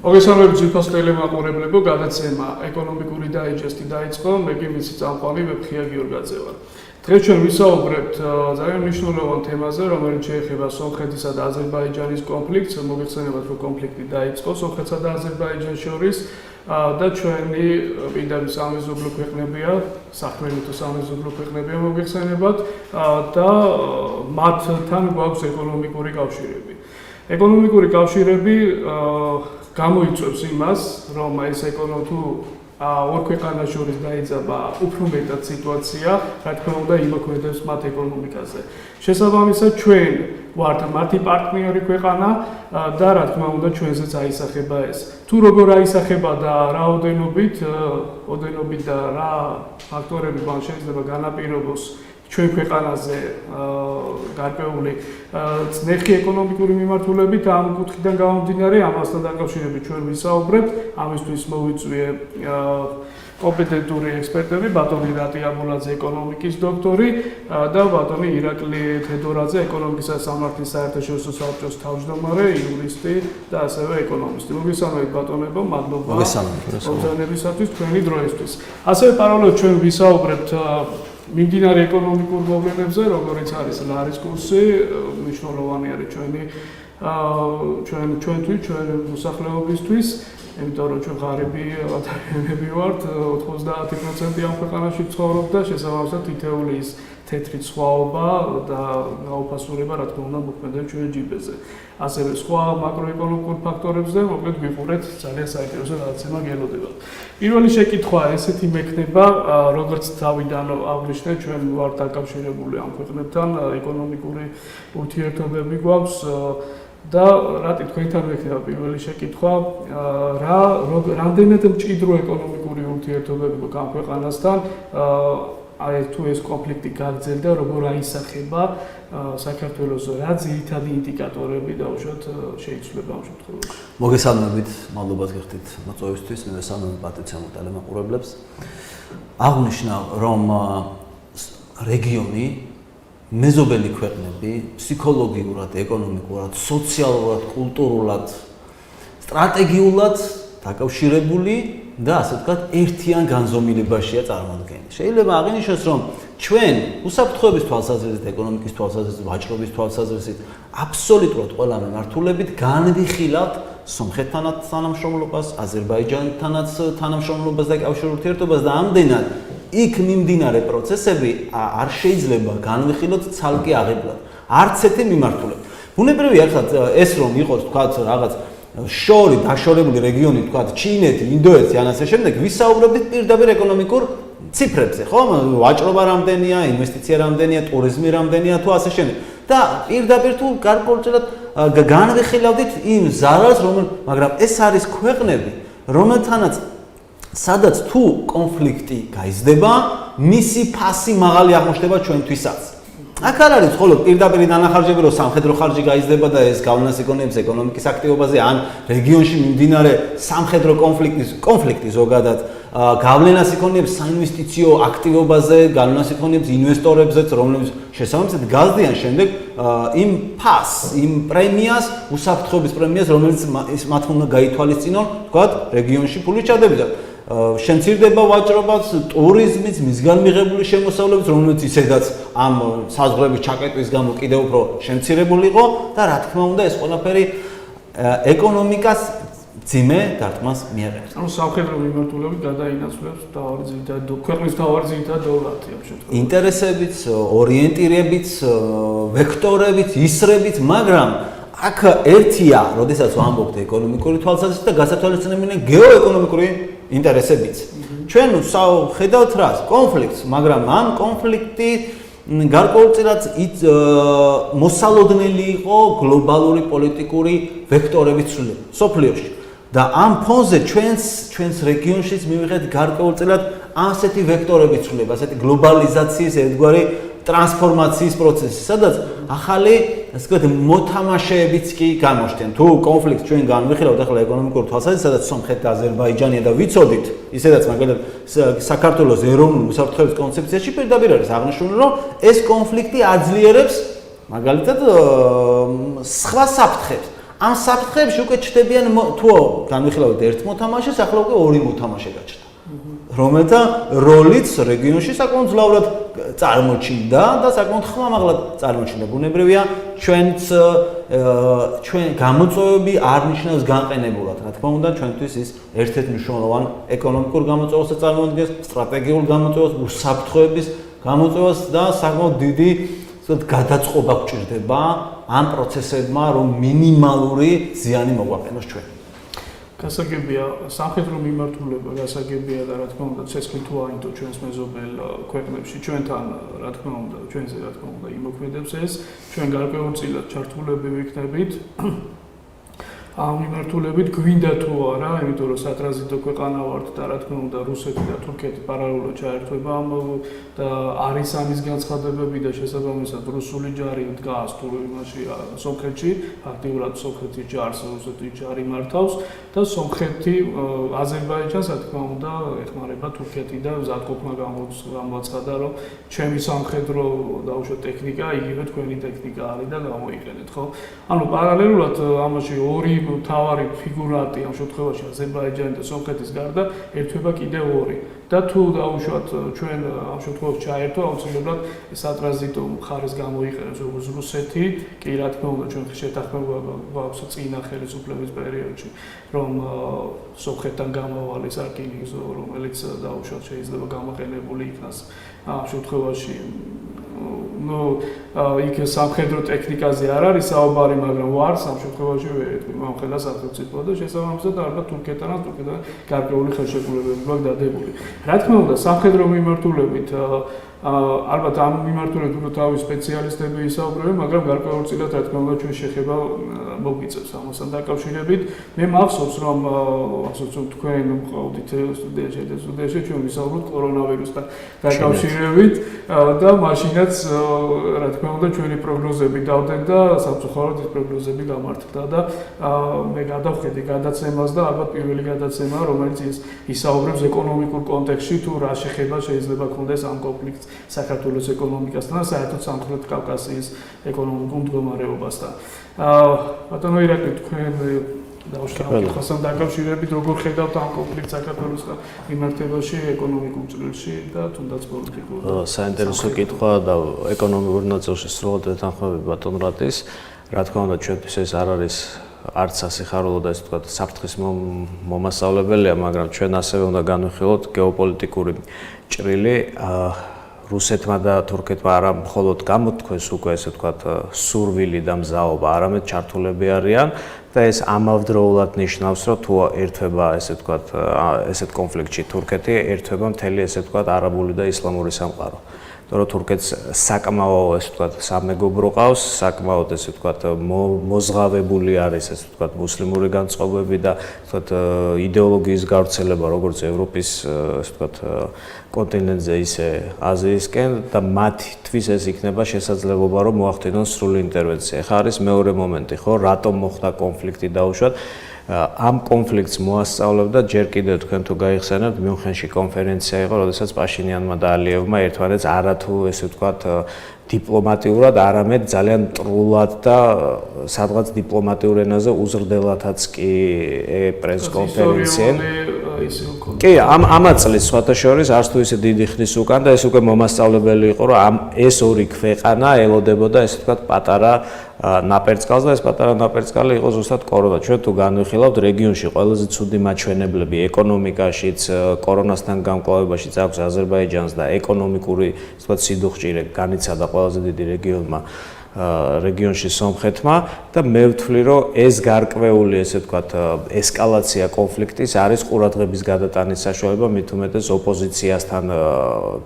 მოგესალმებით ძვირფას ტელემაყურებლებო, გადაცემა ეკონომიკური დაიჯესტი დაიწყო, მე კი მისი წამყვანი ვეფხია გიორგაძე ვარ. დღეს ჩვენ ვისაუბრებთ ძალიან მნიშვნელოვან თემაზე, რომელიც შეეხება სომხეთისა და აზერბაიჯანის კონფლიქტს. მოგეხსენებათ, რომ კონფლიქტი დაიწყო სომხეთსა და აზერბაიჯანს შორის და ჩვენი პირდაპირ სამეზობლო ქვეყნებია, საქმიანი თუ სამეზობლო ქვეყნებია მოგეხსენებათ და მათთან გვაქვს ეკონომიკური კავშირები. ეკონომიკური კავშირები გამოიწვევს იმას, რომ ეს თუ ორ ქვეყანას შორის დაიწყება უფრო მეტად სიტუაცია, რა თქმა უნდა, იმოქმედებს მათ ეკონომიკაზე. შესაბამისად, ჩვენ ვართ მათი პარტნიორი ქვეყანა და რა თქმა უნდა, ჩვენზეც აისახება ეს. თუ როგორ აისახება და რა ოდენობით და რა ფაქტორები მან შეიძლება განაპირობოს ჩვენ ქვეყანაზე გარკვეული წნეხი ეკონომიკური მიმართულებით ამ კუთხიდან გამომდინარე, ამასთან დაკავშირებით ჩვენ ვისაუბრებთ, ამისთვის მოვიწვიე კომპეტენტური ექსპერტები, ბატონი რატი აბულაძე ეკონომიკის დოქტორი და ბატონი ირაკლი თედორაძე ეკონომიკისა და სამართლის საერთაშორისო საბჭოს თავმჯდომარე, იურისტი და ასევე ეკონომისტი. მოგესალმებით ბატონებო, მადლობა მოგზაურობისათვის თქვენი დროისთვის. ასევე პარალელურად ჩვენ ვისაუბრებთ მიმდინარე ეკონომიკურ მოვლენებზე, როგორიც არის ლარის კურსი, მნიშვნელოვანი არის ჩვენთვის, ჩვენ მოსახლეობისთვის, იმიტომ რომ ჩვენ ღარიბი ადამიანები ვართ, 90% ამ ქვეყანაში ცხოვრობ და შესაბამისად თითეული ის თეთრი სხვაობა და გაუფასურება, რა თქმა უნდა, მოქმედებს ჩვენ ჯიბეზე. ასევე სხვა მაკროეკონომიკურ ფაქტორებზე, მოკლედ ვიყურეთ ძალიან საინტერესო გადაცემა გელოდება. პირველი შეკითხვა ესეთი მექნება, როგორც თავიდან აღნიშნე, ჩვენ ვართ დაკავშირებული ამ ქვეყნებთან, ეკონომიკური ურთიერთობები გვაქვს და რატი თქვენთან მექნება პირველი შეკითხვა, რამდენად მჭიდრო ეკონომიკური ურთიერთობები გვაქვს ამ ქვეყანასთან, თუ ეს კონფლიქტი გაგრძელდა, როგორ აისახება საქართველოს, რა ძირითადი ინდიკატორები დაუშვათ შეიცვლება ამ შემთხვევაში. მოგესალმებით, მადლობა გიხდით მოწვევისთვის, მე ვესალმებ პატრიციამ ტელემაყურებლებს. აღნიშნა, რომ რეგიონი მეზობელი ქვეყნები ფსიქოლოგიურად, ეკონომიკურად, სოციალურად, კულტურულად, სტრატეგიულად დაკავშირებული და ასე ვთქვათ, ერთიან განზომილებაშია წარმოდგენილი. შეიძლება აღინიშნოს, რომ ჩვენ უსაფრთხოების თვალსაზრისით, ეკონომიკის თვალსაზრისით, ვაჭრობის თვალსაზრისით, აბსოლუტურად ყველა მიმართულებით განვიხილავთ სომხეთთანაც თანამშრომლობას, აზერბაიჯანთანაც თანამშრომლობას და კავშირულ ურთიერთობას და ამდენად იქ მიმდინარე პროცესები არ შეიძლება განვიხილოთ ცალკე აღებლად. არც ერთი მიმართულებით. ბუნებრივია ახლა ეს რომ იყოს ვთქვათ რაღაც დაშორებული რეგიონი, ვთქვათ, ჩინეთი, ინდოეთი, ან ასე შემდეგ, ვისაუბრებით პირდაპირ ეკონომიკურ ციფრებზე, ხო? ვაჭრობა რამდენია, ინვესტიცია რამდენია, ტურიზმი რამდენია, თუ ასე შემდეგ. და პირდაპირ თუ გარკვეულწილად განვიხილავდით იმ ზარალს, მაგრამ ეს არის ქვეყნები, რომელთანაც სადაც თუ კონფლიქტი გაიზრდება, მისი ფასი მაღალი აღმოჩნდება ჩვენთვისაც. აქ არ არის მხოლოდ პირდაპირ დანახარჯები, რომ სამხედრო ხარჯი გაიზრდება და ეს გავლენას ეკონომიკას, ეკონომიკის აქტივობაზე, ან რეგიონში მიმდინარე სამხედრო კონფლიქტი ზოგადად გავლენას ეკონომიკას საინვესტიციო აქტივობაზე, გავლენას ეკონომიკას ინვესტორებზეც, რომლებიც შესაბამისად გაზრდიან შემდეგ იმ ფასს, იმ პრემიას, უსაფრთხოების პრემიას, რომელიც მათ უნდა გაითვალისწინონ, ვთქვათ, რეგიონში ფულის ჩადებიდან. შემცირდება ვაჭრობაც, ტურიზმიც, მისგან მიღებული შემოსავლებით, რომელიც ისედაც ამ საზღვრების ჩაკეტვის გამო კიდევ უფრო შემცირებული იყო და რა თქმა უნდა ეს ყველაფერი ეკონომიკას ძიმე დარტყმას მიაყენებს. ანუ სამხედრო მიმართულებით გადაინაცვლებს ქვეყნის მთავარი ძირითადი დოლარი ამ შემთხვევაში. ინტერესებიც, ორიენტირებიც, ვექტორებიც, ისრებით, მაგრამ აქ ერთია, როდესაც ვამბობთ ეკონომიკური თვალსაზრისით და გასათვალისწინებელია გეოეკონომიკური ინტერესებიც. ჩვენ ხედავთ რას? კონფლიქტს, მაგრამ ამ კონფლიქტი გარკვეულწილად მოსალოდნელი იყო გლობალური პოლიტიკური ვექტორების ცვლილება სოფლიოში. და ამ ფონზე ჩვენს რეგიონშიც მივიღეთ გარკვეულწილად ასეთი ვექტორების ცვლილება, ასეთი გლობალიზაციის ერთგვარი ტრანსფორმაციის პროცესი, სადაც ახალი, ასე ვთქვათ, მოთამაშეებიც კი გამოჩნდნენ. თუ კონფლიქტს ჩვენ განვიხილავთ ახლა ეკონომიკურ თვალსაზრისით, სადაც სომხეთი და აზერბაიჯანია და ვიცოდით, ისედაც მაგალითად საქართველოს ეროვნული უსაფრთხოების კონცეფციაში პირდაპირ არის აღნიშნული, რომ ეს კონფლიქტი აძლიერებს მაგალითად სხვა საფრთხებს. ამ საფრთხეებში უკვე ჩდებიან თუ განვიხილავთ ერთ მოთამაშეს, ახლა უკვე ორი მოთამაშე გაჩნდა. რომელთა როლიც რეგიონში საკმაოდ ძლავრად წარმოჩინდა და საკმაოდ ხმამაღლად წარმოჩინდა. ბუნებრივია, ჩვენ გამოწვევები არ ნიშნავს განყენებულად. რა თქმა უნდა, ჩვენთვის ის ერთ-ერთ მნიშვნელოვან ეკონომიკურ გამოწვევასაც წარმოადგენს, სტრატეგიულ გამოწვევას, უსაფრთხოების გამოწვევას და საკმაოდ დიდი გადაწყობა გვჭირდება ამ პროცესებმა, რომ მინიმალური ზიანი მოგვაყენოს ჩვენ. გასაგებია სამხედრო მიმართულება, გასაგებია და რა თქმა უნდა ცეცხლი თუ აინდო ჩვენს მეზობელ ქვეყნებში, ჩვენთან რა თქმა უნდა, ჩვენზე რა თქმა უნდა იმოქმედებს ეს, ჩვენ გარკვეულწილად ჩართულები ვიქნებით ამ მიმართულებით გვინდა თუ არა, იმიტომ რომ სატრანზიტო ქვეყანა ვართ და რა თქმა უნდა რუსეთი და თურქეთი პარალელურად ჩაერთვება და არის ამის განცხადებები და შესაბამისად რუსული ჯარი დგას თუ იმაში სომხეთში, აქტიურად სომხეთის ჯარს რუსეთის ჯარი მართავს და სომხეთი აზერბაიჯანს რა თქმა უნდა ეხმარება თურქეთი და მზადყოფნა გამოაცხადა რომ ჩემი სამხედრო დაუშვათ ტექნიკა იგივე თქვენი ტექნიკა არის და გამოიყენეთ, ხო? ანუ პარალელურად ამაში ორი მთავარი ფიგურანტი ამ შემთხვევაში აზერბაიჯანი და სომხეთის გარდა ერთვება კიდევ ორი და თუ დაუშვათ ჩვენ ამ შემთხვევაში ჩაერთო აუცილებლად სატრანზიტო მხარეს გამოიყენებს როგორც რუსეთი კი რა თქმა უნდა ჩვენ შეთანხმება გვაქვს წინა ხელისუფლების პერიოდში რომ სომხეთთან გამავალი სარკინიგზო რომელიც დაუშვათ შეიძლება გამოყენებული იქნას ამ შემთხვევაში ну იქ სამხედრო ტექნიკაზე არ არის საუბარი, მაგრამ ვარ ამ შემთხვევაში მომხდარა სახელმწიფო და შესაბამისად ალბათ თურქეთთან გარკვეული ხელშეკრულებები გვაქვს დადებული. რა თქმა უნდა, სამხედრო მიმართულებით ალბათ ამ მიმართულებით უფრო თავის სპეციალისტები ისაუბრებენ, მაგრამ გარკვეულწილად რა თქმა უნდა ჩვენ შეხება მოგვიწევს ამასთან დაკავშირებით. მე მახსოვს რომ თქვენ მყავდით სტუდიაში ჩვენ ვისაუბრეთ კორონავირუსთან დაკავშირებით და მაშინაც რა თქმა უნდა ჩვენი პროგნოზები დავდეთ და სამწუხაროდ ეს პროგნოზები გამართლდა და მე გადავხედე გადაცემას და ალბათ პირველი გადაცემა რომელიც ისაუბრებს ეკონომიკურ კონტექსტში თუ რა შეხება შეიძლება ქონდეს ამ კონფლიქტს საქართველოს ეკონომიკასთან და საერთოდ სამხრეთ კავკასიის ეკონომიკურ მდგომარეობასთან. ბატონო ირაკლი თქვენ დავუშვათ დაკავშირებით როგორ ხედავთ ამ კონფლიქტს საქართველოსთან მიმართებაში ეკონომიკურ ჭრილში და თუნდაც პოლიტიკურ. საინტერესო კითხვა და ეკონომიკურ ნაწილში სრულად ვეთანხმები ბატონ რატის. რა თქმა უნდა ჩვენთვის ეს არ არის არც ასიხარულო და ესე ვთქვათ საფრთხის მომასწავლებელია, მაგრამ ჩვენ ასევე უნდა განვიხილოთ გეოპოლიტიკური ჭრილი რუსეთმა და თურქეთმა არა მხოლოდ გამოთქვეს უკვე ესე ვთქვათ სურვილი და მზაობა, არამედ ჩართულები არიან და ეს ამავდროულად ნიშნავს, რომ თუ ერთვება ესე ვთქვათ ესეთ კონფლიქტში თურქეთი, ერთვება მთელი ესე ვთქვათ არაბული და ისლამური სამყარო. Toro თურქეთს საკმაო ესე ვთქვათ სამეგობრო ყავს, საკმაოდ ესე ვთქვათ მოზღავებული არის ესე ვთქვათ მუსლიმური განწყობები და ვთქვათ იდეოლოგიის გავრცელება როგორც ევროპის ესე ვთქვათ კონტინენტზე ისე აზიისკენ და მათთვის ეს იქნება შესაძლებლობა რომ მოახდინონ სრული ინტერვენცია. ხა არის მეორე მომენტი, ხო, რატომ მოხდა კონფლიქტი დაუშვათ ამ კონფლიქტს მოასწავლებდა ჯერ კიდევ თქვენ თუ გაიხსენებთ მიუნხენში კონფერენცია იყო, როდესაც პაშინიანმა და ალიევმა ერთმანეთს არათუ ესე ვთქვათ დიპლომატიურად, არამედ ძალიან მტრულად და სადღაც დიპლომატიურ ენაზე უზრდელათაც კი პრესკონფერენციენ. კი, ამაც წლის სხვათა შორის არც თუ ისე დიდი ხნის უკან და ეს უკვე მომასწავლებელი იყო, რომ ეს ორი ქვეყანა ელოდებოდა ესე ვთქვათ პატარა ნაპერწკალს და ეს პატარა ნაპერწკალი იყო ზუსტად კორონა. ჩვენ თუ განვიხილავთ რეგიონში ყველაზე ცუდი მაჩვენებლები ეკონომიკაშიც, კორონასთან გამკლავებაშიც აქვს აზერბაიჯანს და ეკონომიკური ასე ვთქვათ სიდუხჭირე განიცადა ყველაზე დიდი რეგიონში სომხეთმა და მე ვთვლი რომ ეს გარკვეული ესე ვთქვათ ესკალაცია კონფლიქტის არის ყურადღების გადატანის საშუალება მით უმეტეს ოპოზიციასთან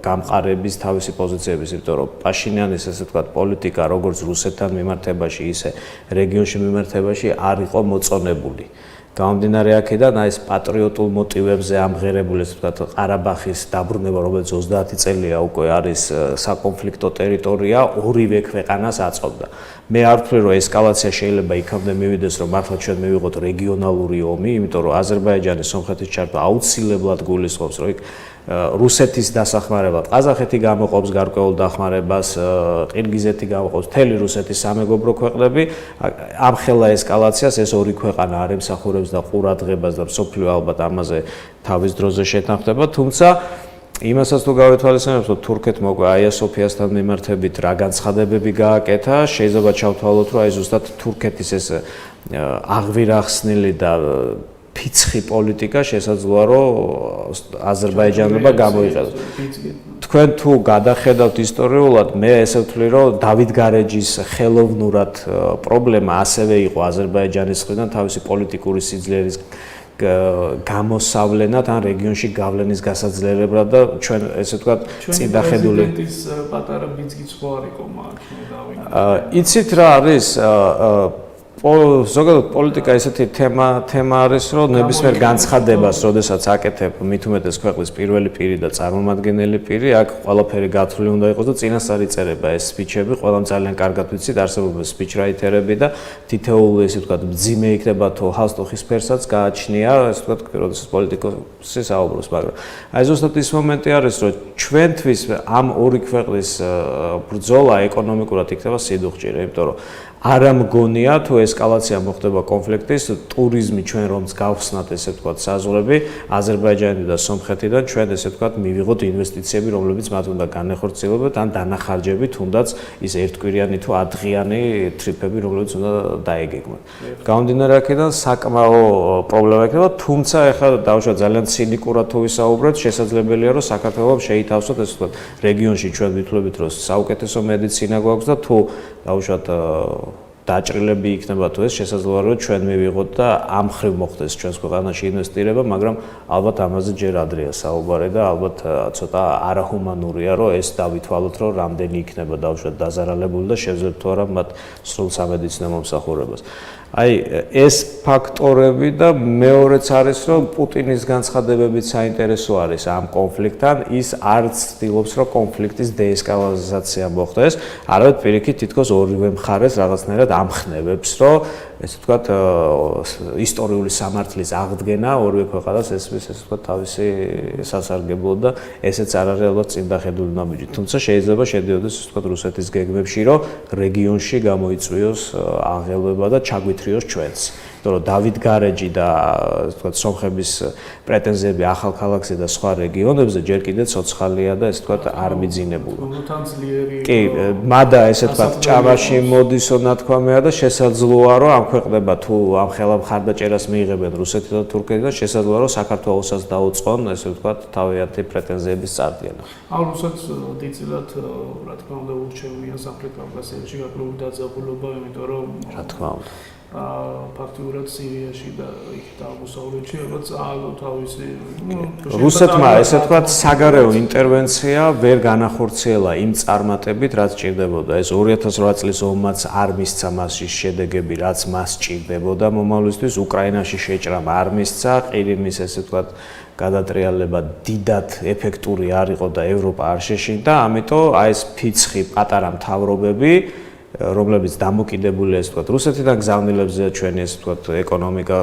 გამყარების თავისი პოზიციების, იმიტომ რომ პაშინიანის ესე ვთქვათ პოლიტიკა როგორც რუსეთთან მიმართებაში ისე რეგიონში მიმართებაში არ იყო მოწონებული. გამომდინარე აქედან ეს პატრიოტულ მოტივებზე ამღერებული ესე ვთქვათ ყარაბახის დაბრუნება, რომელიც 30 წელია უკვე არის საკონფლიქტო ტერიტორია, ორივე ქვეყანას აწევდა. მე არ ვთვლი რომ ესკალაცია შეიძლება იქამდე მივიდეს, რომ მართლა ჩვენ მივიღოთ რეგიონალური ომი, იმიტომ რომ აზერბაიჯანის სომხეთის ჩართვა აუცილებლად გულისხმობს, რომ იქ რუსეთის დასახმარებლად ყაზახეთი გამოყოფს გარკვეულ დახმარებას, ყირგიზეთი გამოყოფს, მთელი რუსეთის სამეგობრო ქვეყნები. ამ ხელა ესკალაციას ეს ორი ქვეყანა არ ემსახურებს და ყურადღებას და მსოფლიო ალბათ ამაზე თავის დროზე შეთანხმდება, თუმცა იმასაც თუ გავითვალისწინებთ, რომ თურქეთმა უკვე აია სოფიასთან მიმართებით რა განცხადებები გააკეთა, შეიძლება ჩავთვალოთ, რომ აი ზუსტად თურქეთის ეს აღვირახსნილი და ფიცხი პოლიტიკა შესაძლოა, რომ აზერბაიჯანმა გამოიყენოს. თქვენ თუ გადახედავთ ისტორიულად, მე ესე ვთვლი, რომ დავით გარეჯის ხელოვნურად პრობლემა ასევე იყო აზერბაიჯანის მხრიდან თავისი პოლიტიკური სიძლიერის გამოსავლენად ან რეგიონში გავლენის გასაძლიერებლად და ჩვენ ესე ვთქვათ წინდახედული პრეზიდენტის პატარა ბიძგიც ხო არ იყო მაგ დავინახე. იცით რა არის ზოგადად პოლიტიკა ესეთი თემა არის, რომ ნებისმიერ განცხადებას, როდესაც აკეთებ მით უმეტეს ქვეყნის პირველი პირი და წარმომადგენელი პირი, აქ ყველაფერი გათვლილი უნდა იყოს და წინასწარ იწერება ეს სპიჩები, ყველამ ძალიან კარგად ვიცით, არსებობს სპიჩრაითერები და თითოეული ესე ვთქვათ მძიმე იქნება თუ ჰალსტუხის ფერსაც გააჩნია, ესე ვთქვათ, როდესაც პოლიტიკოსი საუბრობს, მაგრამ აი ზუსტად ის მომენტი არის, რომ ჩვენთვის ამ ორი ქვეყნის ბრძოლა ეკონომიკურად იქნება სიდუხჭირე, იმიტომ რომ არ ამგონია თუ ესკალაცია მოხდება კონფლიქტის, ტურიზმი ჩვენ რომც გავხსნათ ესე ვთქვათ საზღვრები, აზერბაიჯანი და სომხეთიდან ჩვენ ესე ვთქვათ მივიღოთ ინვესტიციები, რომლებიც მათ უნდა განეხორციელებათ ან დანახარჯები, თუნდაც ის ერთკვირიანი თუ ათდღიანი ტრიპები, რომლებიც უნდა დაეგეგმოთ. გამომდინარე აქედან საკმაო პრობლემა იქნება, თუმცა ეხლა დავუშვათ ძალიან ცინიკურად თუ ვისაუბროთ, შესაძლებელია რომ საქართველოს შეითავსოთ ესე ვთქვათ რეგიონში ჩვენ ვითვლებით რომ საუკეთესო მედიცინა გვაქვს და თუ დავუშვათ დაჭრილები იქნება თუ ეს შესაძლოა რომ ჩვენ მივიღოთ და ამ ხრივ მოხდეს ჩვენს ქვეყანაში ინვესტირება, მაგრამ ალბათ ამაზე ჯერ ადრეა საუბარი და ალბათ ცოტა არაჰუმანურია რომ ეს დავითვალოთ რომ რამდენი იქნება დავუშვათ დაზარალებული და შევძლებთ თუ არა მათ სრულ სამედიცინო მომსახურებას. აი ეს ფაქტორები და მეორეც არის რომ პუტინის განცხადებებით საინტერესო არის ამ კონფლიქტთან, ის არც ცდილობს რომ კონფლიქტის დეესკალაცია მოხდეს, არამედ პირიქით თითქოს ორივე მხარეს რაღაცნაირად ამხნევებს, რომ ესე ვთქვათ ისტორიული სამართლის აღდგენა ორივე ქვეყანას ესმის ესე ვთქვათ თავისი სასარგებლო და ესეც არ არის ალბათ წინდახედული ნაბიჯი. თუმცა შეიძლება შედიოდეს ესე ვთქვათ რუსეთის გეგმებში, რომ რეგიონში გამოიწვიოს აღელვება და ჩაგვithრიოს ჩვენს. იმიტომ რომ დავით გარეჯი და ასე ვთქვათ სომხების პრეტენზიები ახალ ქალაქზე და სხვა რეგიონებზე ჯერ კიდევ ცოცხალია და ასე ვთქვათ არ მიძინებული. კი, მადა ესე ვთქვათ ჭამაში მოდისო ნათქვამია და შესაძლოა რომ ამ ქვეყნება თუ ამ ხელა მხარდაჭერას მიიღებენ რუსეთი და თურქეთი, შესაძლოა რომ საქართველოსაც დაუწყონ ესე ვთქვათ თავიანთი პრეტენზიების წარდგენა. ამ რუსეთს დიდწილად რა თქმა უნდა ურჩევნია სამხრეთ კავკასიაში გაკრული დაძაბულობა, იმიტომ რომ რა თქმა უნდა ფაქტიურად სირიაში და იქ და აღმოსავლეთში რაღაც თავისი რუსეთმა ესე ვთქვათ საგარეო ინტერვენცია ვერ განახორციელა იმ წარმატებით, რაც ჭირდებოდა. ეს 2008 წლის ომმაც არ მისცა მასში შედეგები, რაც მას ჭირდებოდა მომავლისთვის. უკრაინაში შეჭრამ არ მისცა, ყირიმის ესე ვთქვათ გადატრიალება დიდად ეფექტური არ იყო და ევროპა არ შეშინდა, ამიტომ აი ეს ფიცხი პატარა მთავრობები რომლებიც დამოკიდებულია ესე ვთქვათ რუსეთიდან გზავნილებზე ჩვენი ესე ვთქვათ ეკონომიკა,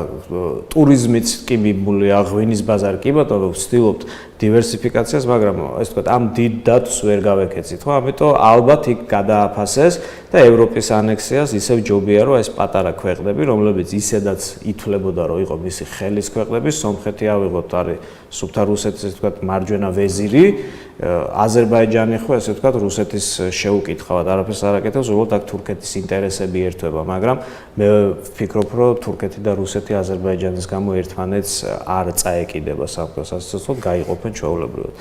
ტურიზმიც კი მიბმულია, ღვინის ბაზარი კი ბატონო, ვცდილობთ დივერსიფიკაციას, მაგრამ ესე ვთქვათ ამ დიდ დატვს ვერ გავეკეცით, ხო? ამიტომ ალბათ იქ გადააფასეს და ევროპის ანექსიას ისევ ჯობია, რომ ეს პატარა ქვეყნები, რომლებიც ისედაც ითვლებოდა, რომ იყო მისი ხელის ქვეყნები, სომხეთი ავიღოთ, არის სუფთა რუსეთის ესე ვთქვათ მარჯვენა ვეზირი, აზერბაიჯანი ხო ესე ვთქვათ რუსეთის შეუკითხავად არაფერს არ აკეთებს, უბრალოდ აქ თურქეთის ინტერესები ერთვება, მაგრამ მე ვფიქრობ, რომ თურქეთი და რუსეთი აზერბაიჯანის გამო ერთმანეთს არ წაეკიდება სამყაროს ასოციაციად, გაიყოფენ ჩვეულებრივად.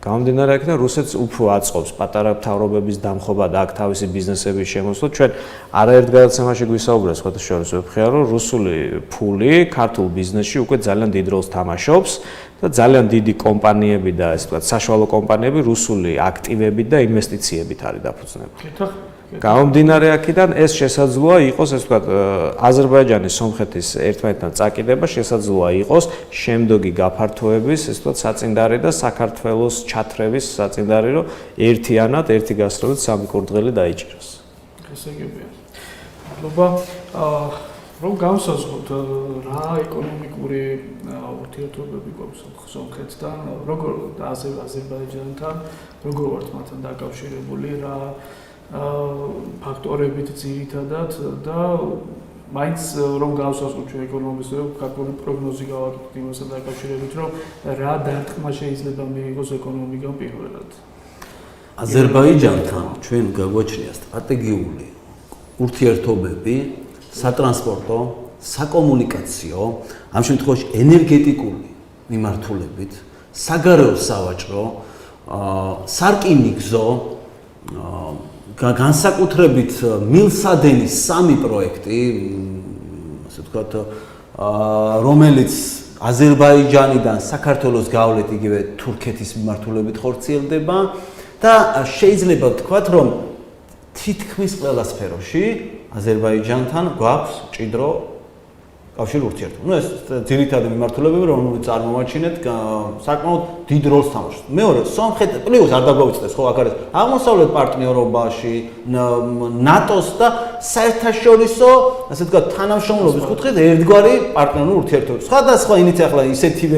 გამომდინარე აქედან რუსეთს უფრო აწყობს პატარა მთავრობების დამხობა და აქ თავისი ბიზნესების შემოსვლა. ჩვენ არაერთ გადაცემაში გვისაუბრეთ, სხვათა შორის ვეფხია, რომ რუსული ფული ქართულ ბიზნესში უკვე ძალიან დიდ როლს თამაშობს და ძალიან დიდი კომპანიები და ასე ვთქვათ საშუალო კომპანიები რუსული აქტივებით და ინვესტიციებით არის დაფუძნებული. გამომდინარე აქედან ეს შესაძლოა იყოს ასე ვთქვათ აზერბაიჯანის სომხეთის ერთმანეთთან წაკიდება, შესაძლოა იყოს შემდეგი გაფართოების ასე ვთქვათ საწინდარი და საქართველოს ჩათრევის საწინდარი, რომ ერთიანად ერთი გასწრებით სამი კურდღელი დაიჭიროს. ესე იგებია. მადლობა. რომ გავსაზღვროთ რა ეკონომიკური ურთიერთობები გვაქვს სომხეთთან, როგორ აზერბაიჯანთან, როგორ ვართ მათთან დაკავშირებული, რა ფაქტორებით ძირითადად და მაინც რომ გავსაზღვროთ ჩვენ ეკონომისტები, ქართული პროგნოზი გავაკეთოთ იმასთან დაკავშირებით, რომ რა დარტყმა შეიძლება მიიღოს ეკონომიკამ პირველად. აზერბაიჯანთან ჩვენ გაგვაჩნია სტრატეგიული ურთიერთობები სატრანსპორტო, საკომუნიკაციო, ამ შემთხვევაში ენერგეტიკული მიმართულებით, საგარეო სავაჭრო, სარკინიგზო, განსაკუთრებით მილსადენის 3 პროექტი, ასე ვთქვათ, რომელიც აზერბაიჯანიდან საქართველოს გავლით იგივე თურქეთის მიმართულებით ხორციელდება და შეიძლება ვთქვათ, რომ თითქმის ყველა სფეროში აზერბაიჯანთან გვაქვს მჭიდრო კავშირი ურთიერთობა. ეს ძირითადი მიმართულებები, რომელიც წარმოვაჩინეთ, საკმაოდ დიდ როლს თამაშობს. მეორე, სომხეთ პლუს არ დაგვაუწყდეს ხო აქ არის აღმოსავლეთ პარტნიორობაში, ნატოს და საერთაშორისო, ასე ვთქვათ, თანამშრომლობის კუთხით ერთგვარი პარტნიორული ურთიერთობა. სხვადასხვა ინიციატივა ისეთივე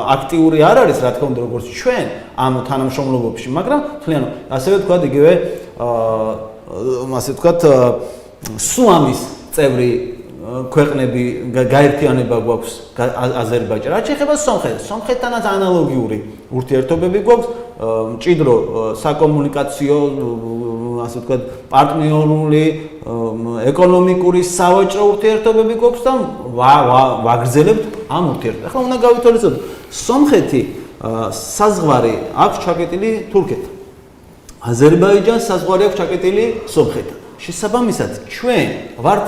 აქტიური არ არის, რა თქმა უნდა, როგორც ჩვენ ამ თანამშრომლობებში, მაგრამ თლიანად ასევე ვთქვათ, იგივე ასე ვთქვათ, სუამის წევრი ქვეყნები გაერთიანება გვაქვს აზერბაიჯანთან. რაც შეეხება სომხეთს, სომხეთთანაც ანალოგიური ურთიერთობები გვაქვს, მჭიდრო საკომუნიკაციო, ასე ვთქვათ, პარტნიორული, ეკონომიკური, სავაჭრო ურთიერთობები გვაქვს და ვაგრძელებთ ამ ურთიერთობას. ახლა უნდა გავითვალისწინოთ, სომხეთი საზღვარი აქვს ჩაკეტილი თურქეთთან. აზერბაიჯანს საზღვარი აქვს ჩაკეტილი სომხეთთან. შესაბამისად, ჩვენ ვართ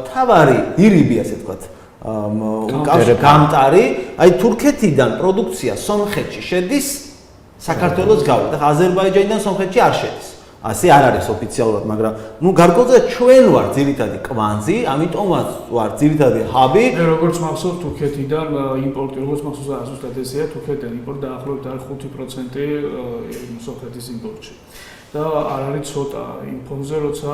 თავარი ირიბი, ასე ვთქვათ, გამტარი, აი თურქეთიდან პროდუქცია სომხეთში შედის საქართველოს გავლით. ახლა აზერბაიჯანიდან სომხეთში არ შედის. ასე არ არის ოფიციალურად, მაგრამ გარკვეულწილად ჩვენ ვართ ძირითადი კვანძი, ამიტომაც ვართ ძირითადი ჰაბი. როგორც მახსოვს თურქეთიდან იმპორტი, როგორც მახსოვს ზუსტად ესეა, თურქეთიდან იმპორტი დაახლოებით არის 5% სომხეთის იმპორტში. და არ არის ცოტა იმ ფონზე, როცა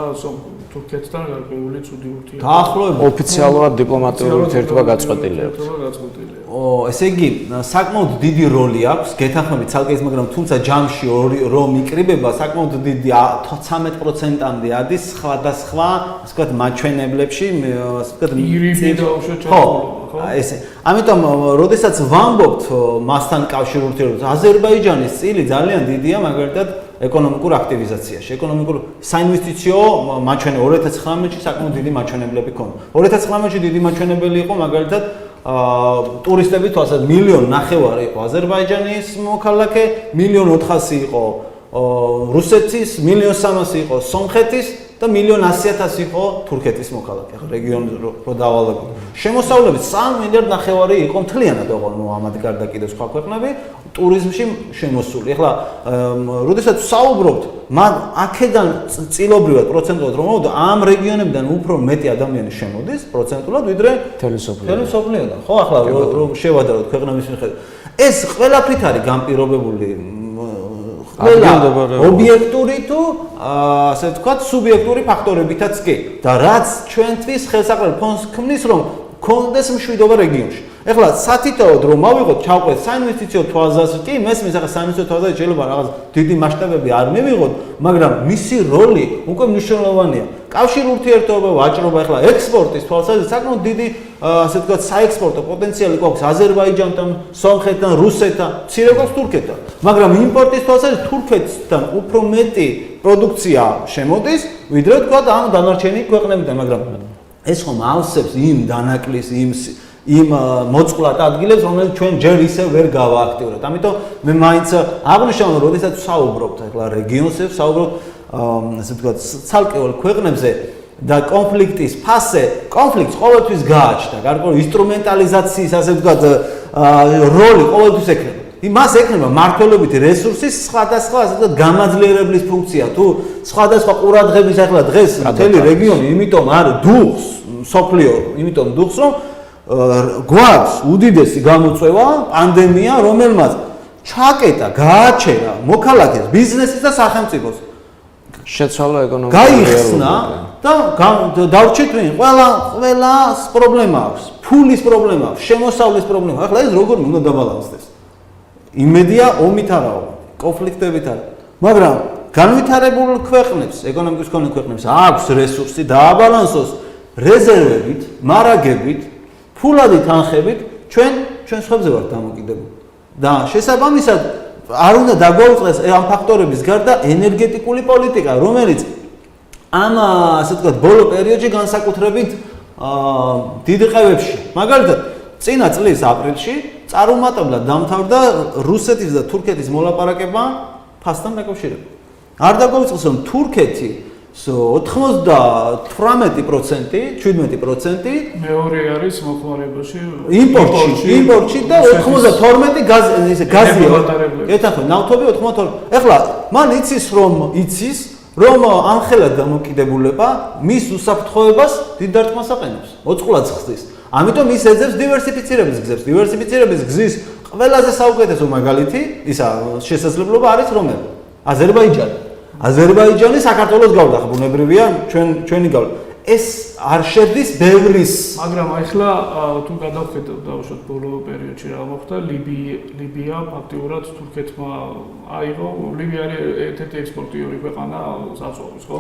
თურქეთთან გარკვეული ცუდი ურთიერთობა. დაახლოებით ოფიციალურად დიპლომატიური ურთიერთობა გაწყვეტილია. ესე იგი, საკმაოდ დიდი როლი აქვს, გეთანხმებით ცალკე ის, მაგრამ თუმცა ჯამში რომ იკრიბება, საკმაოდ დიდი 13%-მდე ადის სხვადასხვა, ასე ვთქვათ, მაჩვენებლებში, ასე ვთქვათ, ირიბი და უშუალოდ ხო, ესე. ამიტომ, როდესაც ვამბობთ მასთან კავშირ ურთიერთობას, აზერბაიჯანის წილი ძალიან დიდია, მაგალითად ეკონომიკურ აქტივიზაციაში, ეკონომიკურ საინვესტიციო მაჩვენებელი 2019-ში საკმაოდ დიდი მაჩვენებლები ქონდა. 2019-ში დიდი მაჩვენებელი იყო მაგალითად ტურისტები თვალსაჩინო 1,900,000 იყო აზერბაიჯანის მოქალაქე, 1,400,000 იყო რუსეთის, 1,300,000 იყო სომხეთის და 1,100,000 იყო თურქეთის მოქალაქე. ახლა რეგიონი რო დავალებო. შემოსავლებით 3,5 იყო მთლიანად ოღონდ, ამათ გარდა კიდევ სხვა ქვეყნები ტურიზმში შემოსული. ახლა როდესაც ვსაუბრობთ, აქედან წილობრივად პროცენტულად რომ მოვიდა, ამ რეგიონებიდან უფრო მეტი ადამიანი შემოდის პროცენტულად, ვიდრე მთელი სოფლიოდან. ხო, ახლა რომ შევადაროთ ქვეყნების მიხედვით. ეს ყველაფრით არის განპირობებული ობიექტური თუ ასე ვთქვათ, სუბიექტური ფაქტორებითაც კი. და რაც ჩვენთვის ხელსაყრელ ფონს ქმნის, რომ კონდეს მშვიდობა რეგიონში. ეხლა სათითაოდ რომ მოვიღოთ, ჩავყვეთ საინვესტიციო თვალსაზრისით, კი მესმის, ახლა საინვესტიციო თვალსაზრისით შეიძლება რაღაც დიდი მასშტაბები არ მივიღოთ, მაგრამ მისი როლი უკვე მნიშვნელოვანია. კავშირი ურთიერთობა, ვაჭრობა, ახლა ექსპორტის თვალსაზრისით საკმაოდ დიდი, ასე ვთქვათ, საექსპორტო პოტენციალი გვაქვს აზერბაიჯანთან, სომხეთთან, რუსეთთან, მცირე გვაქვს თურქეთთან. მაგრამ იმპორტის თვალსაზრისით თურქეთთან უფრო მეტი პროდუქცია შემოდის, ვიდრე ვთქვათ ამ დანარჩენი ქვეყნებიდან, მაგრამ ეს ხომ ავსებს იმ დანაკლის, იმ მოწყვლად ადგილებს, რომელიც ჩვენ ჯერ ისე ვერ გავააქტიურებთ. ამიტომ მე მაინც აღნიშნავ, რომ როდესაც ვსაუბრობთ ახლა რეგიონზე, ვსაუბრობთ ასე ვთქვათ, ცალკეულ ქვეყნებზე და კონფლიქტის ფასზე, კონფლიქტს ყოველთვის გააჩნდა, გარკვეული ინსტრუმენტალიზაციის, ასე ვთქვათ, როლი ყოველთვის ექნება. მას ექნება მართლობითი რესურსის სხვადასხვა, ასე ვთქვათ, გამაძლიერებლის ფუნქცია, თუ სხვადასხვა ყურადღების ახლა დღეს მთელი რეგიონი, იმიტომ არის დუხს, სოფლიო, იმიტომ დუხს, რომ გვაქვს უდიდესი გამოწვევა, პანდემია, რომელმაც ჩაკეტა, გააჩერა მოქალაქეს, ბიზნესის და სახელმწიფოს. შეცვალა ეკონომიკური გაიხსნა და დავრჩით ვინ? ყველას პრობლემა აქვს, ფულის პრობლემა აქვს, შემოსავლის პრობლემა. ახლა ეს როგორ უნდა დაბალანსდეს? იმედია ომით არაო, კონფლიქტებით არა. მაგრამ განვითარებულ ქვეყნებს, ეკონომიკის მქონე ქვეყნებს აქვს რესურსი დააბალანსოს რეზერვებით, მარაგებით, ფულადი თანხებით, ჩვენ სხვებზე ვართ დამოკიდებული. და შესაბამისად არ უნდა დაგვაუწყდეს ამ ფაქტორების გარდა ენერგეტიკული პოლიტიკა, რომელიც ამ ასე ვთქვათ ბოლო პერიოდში განსაკუთრებით დიდ ყევებში. მაგალითად, წინა წლის აპრილში წარუმატებლად დამთავრდა რუსეთის და თურქეთის მოლაპარაკება ფასთან დაკავშირებით. არ დაგვაუწყდეს, რომ თურქეთი 98%, 17% მეორე არის მოხმარებაში, იმპორტში და 92% გაზია. ეთახო, ნავთობი 92. ეხლა მან იცის რომ ამხელად დამოკიდებულება მის უსაფრთხოებას დიდ დარტყმას აყენებს, მოწყვლად ხსნის. ამიტომ ის ეძებს დივერსიფიცირების გზებს. დივერსიფიცირების გზის ყველაზე საუკეთესო მაგალითი, ისა შესაძლებლობა არის რომელი? აზერბაიჯანი საქართველოს გავდა, ბუნებრივია, ჩვენი გავდა. ეს არ შედის ბევრის, მაგრამ ახლა თუ გადავხედავ დავუშვათ ბოლო პერიოდში რა მოხდა, ლიბია ფაქტიურად თურქეთმა აიღო, ლიბია არის ერთ-ერთი ექსპორტიორი ქვეყანა საწვავის, ხო?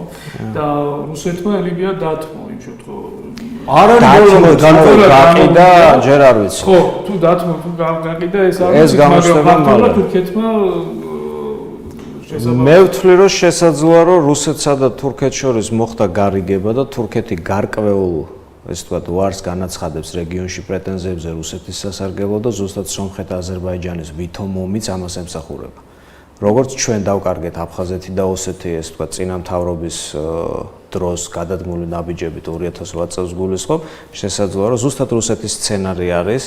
და რუსეთმა ლიბია დათმო იმ შემთხვევაში. არ არის ბოლო გაყიდა, ჯერ არ ვიცი. ხო, თუ დათმო, თუ გაყიდა ეს არის, მაგრამ ფაქტიურად თურქეთმა მე ვთვლი, რომ შესაძლოა, რომ რუსეთსა და თურქეთს შორის მოხდა გარიგება და თურქეთი გარკვეულ, ესე ვთქვათ, ვარს განაცხადებს რეგიონში პრეტენზიებზე რუსეთის სასარგებლო და ზუსტად სომხეთ-აზერბაიჯანის ვითომ ომიც ამას ემსახურება. როგორც ჩვენ დავკარგეთ აფხაზეთი და ოსეთი, ესე ვთქვათ, წინამთავრობის დროს გადადგმული ნაბიჯებით 2008 წელს გულისხმობ, შესაძლოა, რომ ზუსტად რუსეთის სცენარი არის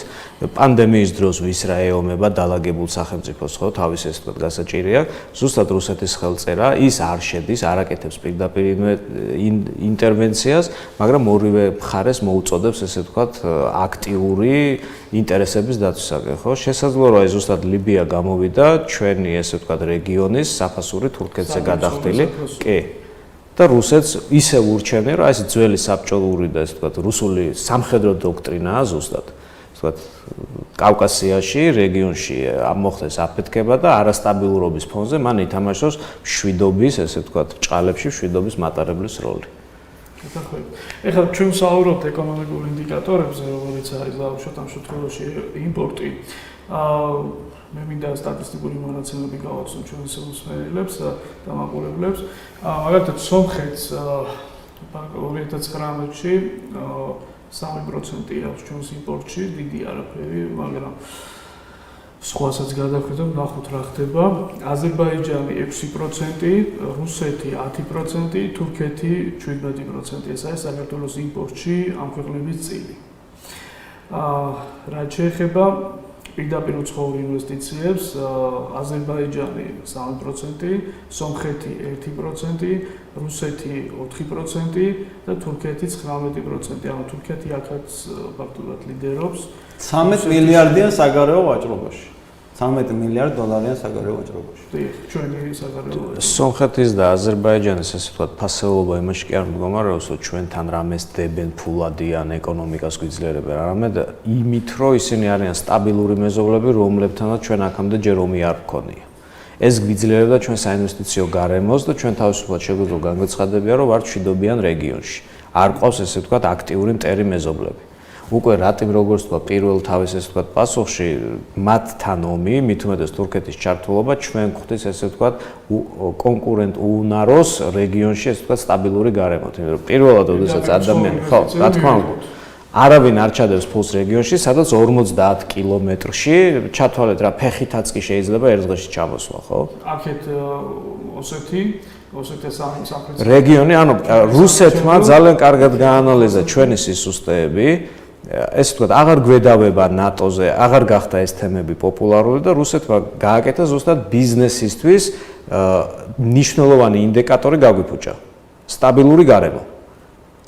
პანდემიის დროს ვის რა ეომება დალაგებულ სახელმწიფოს, ხო, თავის ესე ვთქვათ, გასაჭირი აქვს, ზუსტად რუსეთის ხელწერა, ის არ შედის, არ აკეთებს პირდაპირ ინტერვენციას, მაგრამ ორივე მხარეს მოუწოდებს, ესე ვთქვათ, აქტიური ინტერესების დაცვისაკენ, ხო? შესაძლოა, რომ ზუსტად ლიბია გამოვიდა ჩვენი, ესე ვთქვათ, რეგიონის საფასური თურქეთზე გადახდილი, კი. და რუსეთს ისე ურჩევენ, რომ ეს ძველი საბჭოური და ესე ვთქვათ, რუსული სამხედრო დოქტრინაა ზუსტად. ასე ვთქვათ, კავკასიაში, რეგიონში მოხდეს აფეთქება და არასტაბილურობის ფონზე მან ითამაშოს მშვიდობის, ესე ვთქვათ, ჭალებში მშვიდობის მატარებლის როლი. ეხლა ჩვენ ვსაუბრობთ ეკონომიკურ ინდიკატორებზე, როგორც არის დავუშვათ ამ შემთხვევაში იმპორტი. მე მინდა სტატისტიკური მონაცემები გავაცნო ჩვენს მსმენელებს და დამაყურებლებს. მაგალითად, სომხეთს 2019-ში 3% აქვს ჩვენს იმპორტში, დიდი არაფერი, მაგრამ სხვასაც გადავხედავ, ნახოთ რა ხდება. აზერბაიჯანი 6%, რუსეთი 10%, თურქეთი 17%. ეს არის საქართველოს იმპორტში ამ ქვეყნების წილი. რაც შეეხება პირდაპირ უცხოურ ინვესტიციებს, აზერბაიჯანი 3%, სომხეთი 1%, რუსეთი 4% და თურქეთი 19%. ანუ თურქეთი აქაც ფაქტურად ლიდერობს 13 მილიარდიან საგარეო ვაჭრობაში. 13 მილიარდ დოლარიან საგარეო ვაჭრობაში. ჩვენი საგარეო სომხეთის და აზერბაიჯანის ესე ვთქვათ ფასეულობა იმაში კი არ მდგომარეობს, რომ ჩვენთან რამეს დებენ ფულადი ან ეკონომიკას გვიძლიერებენ, არამედ იმით, რომ ისინი არიან სტაბილური მეზობლები, რომლებთანაც ჩვენ აქამდე ჯერ ომი არ გქონია. ეს გვიძლიერებდა ჩვენ საინვესტიციო გარემოს და ჩვენ თავისუფლად შეგვიძლია განვეცხადებია, რომ ვართ მშვიდობიან რეგიონში. არ ყავს ესე ვთქვათ აქტიური მტერი მეზობლები. უკვე რატომ როგორც თქვა პირველ თავის ესე ვთქვათ პასუხში მათთან ომი, მით უმეტეს თურქეთის ჩართულობა ჩვენ გვხდის ესე ვთქვათ კონკურენტ უნაროს რეგიონში ესე ვთქვათ სტაბილური გარემოთ. იმიტომ რომ პირველად ოდესაც ადამიანი, ხო, რა თქმა უნდა, არავინ არ ჩადებს ფულს რეგიონში, სადაც 50 კილომეტრში ჩათვალეთ რა ფეხითაც კი შეიძლება ერთ დღეში ჩამოსვლა, ხო? აქეთ ოსეთის რეგიონი, ანუ რუსეთმა ძალიან კარგად გაანალიზა ჩვენი სისუსტეები. ეს ვთქვათ, აღარ გვედავება ნატოზე, აღარ გახდა ეს თემები პოპულარული და რუსეთმა გააკეთა ზუსტად ბიზნესისთვის მნიშვნელოვანი ინდიკატორი გაგვიფუჭა. სტაბილური გარემო.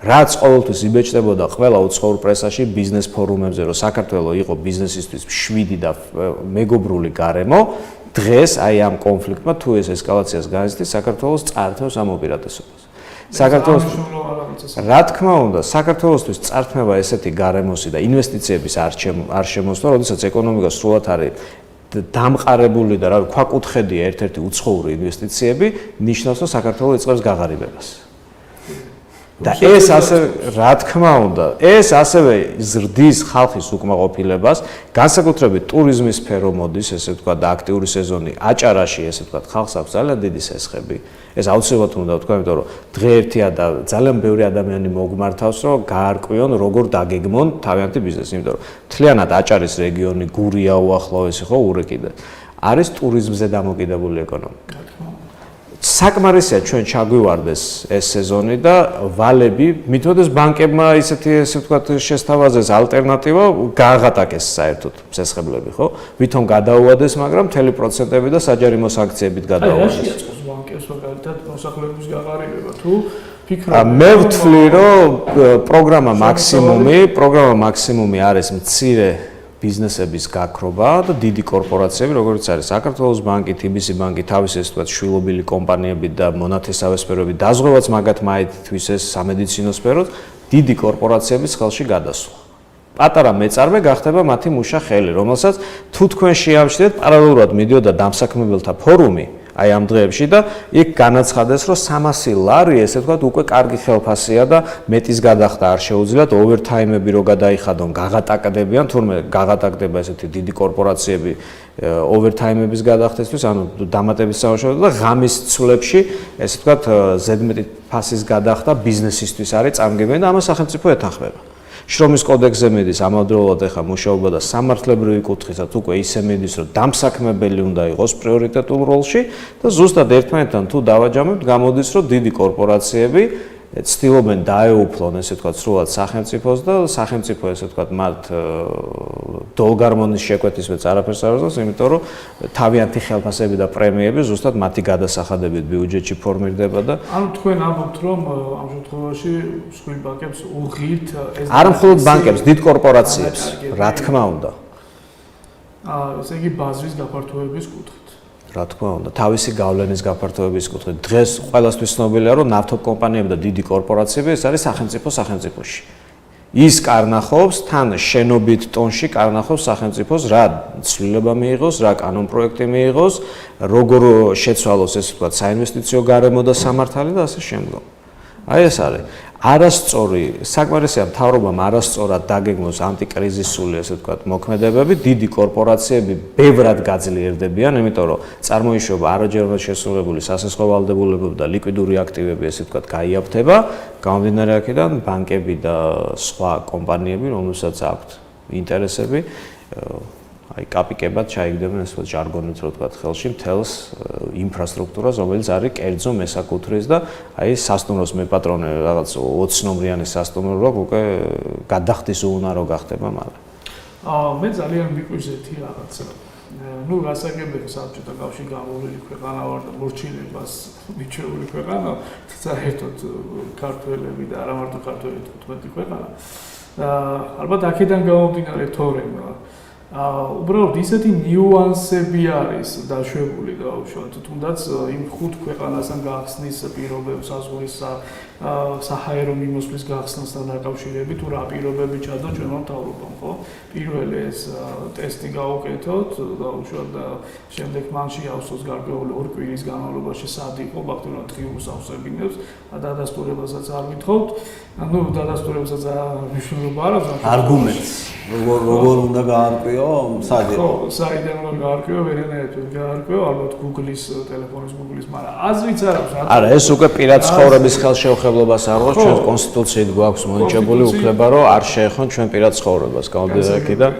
რაც ყოველთვის იბეჭდებოდა ყველა უცხოურ პრესაში, ბიზნეს ფორუმებზე, რომ საქართველოს იყო ბიზნესისთვის მშვიდი და მეგობრული გარემო, დღეს აი ამ კონფლიქტმა თუ ეს ესკალაციას განიცდის, საქართველოს წაართავს ამ ოპერატესობას. საქართველოს პროცესი. რა თქმა უნდა, საქართველოსთვის წართმევა ესეთი გარემოსი და ინვესტიციების არ შემოსვლა, როდესაც ეკონომიკა სრულად არის დამყარებული და ქვაკუთხედია ერთ-ერთი უცხოური ინვესტიციები, ნიშნავს, რომ საქართველო იწყებს გაღარიბებას. და ეს ასე, რა თქმა უნდა, ეს ასევე ზრდის ხალხის უკმაყოფილებას, განსაკუთრებით ტურიზმის სფერო მოდის, ესე ვთქვათ, და აქტიური სეზონი აჭარაში, ესე ვთქვათ, ხალხს აქვს ძალიან დიდი სესხები. ეს აუცილებლად უნდა ვთქვა, იმიტომ რომ დღეერთია და ძალიან ბევრი ადამიანი მოგმართავს, რომ გაარკვიონ, როგორ დაგეგმონ თავიანთი ბიზნესი, იმიტომ რომ მთლიანად აჭარის რეგიონი, გურია უახლოესი ხო, ურეკიდე, არის ტურიზმზე დამოკიდებული ეკონომიკა. საკმარისია ჩვენ ჩაგვივარდეს ეს სეზონი და ვალები, მithოდეს ბანკებმა ისეთი ესე ვთქვათ შესთავაზეს ალტერნატივა, გააღატაკეს საერთოდ სესხებლები, ხო? ვითომ გადაუადეს, მაგრამ მთელი პროცენტები და საჯარიმო სანქციებით გადაუადეს. აი, რაშია ბანკებს მაგალითად მოსახლეობის გაყარიბება თუ ფიქრობ? მე ვთვლი, რომ პროგრამა მაქსიმუმი არის მცირე ბიზნესების გაქრობა და დიდი კორპორაციები, როგორც არის საქართველოს ბანკი, TBC ბანკი, თავისი ესე ვთქვათ შვილობილი კომპანიები და მონათესავე სფეროები, დაზღვევაც მაგათ მაითთვის ეს სამედიცინო სფეროთ, დიდი კორპორაციების ხელში გადასვლა. პატარა მეწარმე გახდება მათი მუშა ხელი, რომელსაც თუ თქვენ შეამჩნიეთ, პარალელურად მიდიოდა დამსაქმებელთა ფორუმი, აი ამ დღეებში და იქ განაცხადეს, რომ 300 ლარი, ესე ვთქვათ, უკვე კარგი ხელფასია და მეტის გადახდა არ შეუძლიათ, ოვერთაიმები რო გადაიხადონ, გაღატაკდებიან, თურმე გაღატაკდება ესეთი დიდი კორპორაციები ოვერთაიმების გადახდისთვის, ანუ დამატების სამუშაოდ და ღამის ცვლებში, ესე ვთქვათ, ზედმეტი ფასის გადახდა ბიზნესისთვის არის წამგებელი და ამას სახელმწიფო ეთანხმება. შრომის კოდექსზე მიდის ამავდროულად ეხა მუშაობა და სამართლებრივი კუთხისაც უკვე ისე მიდის, რომ დამსაქმებელი უნდა იყოს პრიორიტეტულ როლში და ზუსტად ერთმანეთთან თუ დავაჯამებთ, გამოდის, რომ დიდი კორპორაციები ცდილობენ დაეუფლონ, ესე ვთქვათ, სრულად სახელმწიფოს და სახელმწიფო, ესე ვთქვათ, მათ დოლგარმონის შეკვეთისმეც არაფერს არ უზავს, იმიტომ რომ თავიანთი ხელფასები და პრემიები ზუსტად მათი გადასახადებით ბიუჯეტში ფორმირდება და ანუ თქვენ ამბობთ, რომ ამ შემთხვევაში მსხვილი ბანკებს უღირთ ეს არ მხოლოდ ბანკებს, დიდ კორპორაციებს, რა თქმა უნდა. ესე იგი ბაზრის გაფართოების კუთხით. რა თქმა უნდა, თავისი გავლენის გაფართოების კუთხით. დღეს ყველასთვის ცნობილია, რომ ნავთობკომპანიები და დიდი კორპორაციები ეს არის სახელმწიფოში. ის კარნახობს თან შენობით ტონში კარნახობს სახელმწიფოს რა ცვლილება მიიღოს, რა კანონპროექტი მიიღოს, როგორ შეცვალოს ესე ვთქვათ საინვესტიციო გარემო და სამართალი და ასე შემდგომ. აი ეს არის არასწორი, საკმარისია მთავრობამ არასწორად დაგეგმოს ანტიკრიზისული ესე ვთქვათ მოქმედებები, დიდი კორპორაციები ბევრად გაძლიერდებიან, იმიტომ რომ წარმოიშობა არაჯერმეც შესრულებული სასესხო ვალდებულებები და ლიკვიდური აქტივები ესე ვთქვათ გაიაფთება, გამომდინარე აქედან ბანკები და სხვა კომპანიები, რომელსაც აქვთ ინტერესები, აი კაპიკებად ჩაიგდებენ ესე ვთქვათ ჟარგონით რო ვთქვათ ხელში მთელს ინფრასტრუქტურას, რომელიც არის კერძო მესაკუთრის და აი სასტუმროს მეპატრონე რაღაც 20 ნომრიანი სასტუმრო რო უკვე გადახდის უუნარო გახდება მაგრამ. მე ძალიან მიყვიზეთი რაღაცა. ნუ გასაგებია საბჭოთა კავშირში გამოვლილი ქვეყანა ვარ და მორჩილებას მიჩეული ქვეყანა, საერთოდ ქართველები და არა მარტო ქართველები 15 ქვეყანა. ალბათ აქედან გამომდინარე თორემ უბრალოდ ისეთი ნიუანსები არის დაშვებული და უშუალოდ თუნდაც იმ ხუთ ქვეყანასთან გახსნის პირობებს საზღვრის საჰაერო მიმოსვლის გახსნასთან დაკავშირებით თუ რა პირობები ჩადო ჩვენმა მთავრობამ, ხო? პირველი ეს ტესტი გავუკეთოთ და უშუალოდ შემდეგ მან შეავსოს გარკვეული 2 კვირის განმავლობაში სად იყო ფაქტობრივად ტრიუმფს ავსებინებს და დადასტურებასაც არ ვითხოვთ. ანუ დადასტურებასაც მნიშვნელობა არ აქვს. არგუმენტს როგორ უნდა გაარკვიო, საერთოდ. ხო, საიდან უნდა გაარკვიო, ვერანაირად გაარკვიო, ალბათ Google-ის ტელეფონის Google-ის, მაგრამ აზრიც არ აქვს. არა, ეს უკვე პირად ცხოვრების ხელშეუხებლობას არ აქვს, ჩვენ კონსტიტუციით გვაქვს მონიჭებული უფლება, რომ არ შეეხონ ჩვენ პირად ცხოვრებას. გამომდინარე აქედან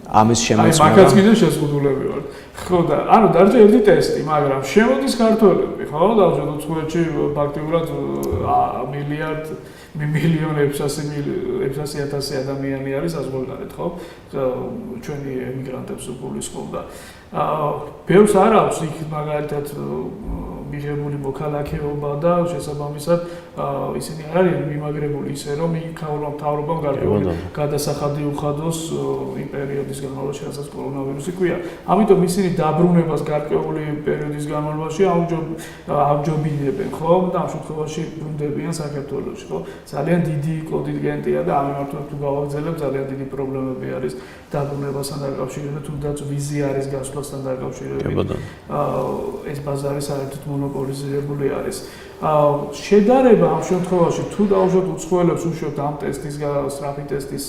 ამის შემოწმება. აი, მაგაც კიდევ შეზღუდულები ვარ. ხო და ანუ დარჩა ერთი ტესტი, მაგრამ შემოდის ქართველები, ხო? დავუშვათ უცხოეთში ფაქტიურად მილიონ 600,000 ადამიანი არის საზღვარგარეთ, ხო? ჩვენი ემიგრანტებს უგულისხმობ და ბევრს არ აქვს იქ მაგალითად მიღებული მოქალაქეობა და შესაბამისად ისინი არ არიან მიმაგრებული ისე, რომ მთავრობამ გადასახადი უხადოს იმ პერიოდის განმავლობაში, რასაც კორონავირუსი ქვია. ამიტომ ისინი დაბრუნებას გარკვეული პერიოდის განმავლობაში ამჯობინებენ, ხო? და ამ შემთხვევაში ბრუნდებიან საქართველოში, ხო? ძალიან დიდი კონტინგენტია და ამ მიმართულებით თუ გავაგრძელებ, ძალიან დიდი პრობლემები არის დაბრუნებასთან დაკავშირებით, თუნდაც ვიზი არის გასვლასთან დაკავშირებით. ეს ბაზარი საერთოდ მონოპოლიზირებული არის. შედარება ამ შემთხვევაში თუ დაუშვათ უცხოელებს უშუალოდ ამ ტესტის სწრაფი ტესტის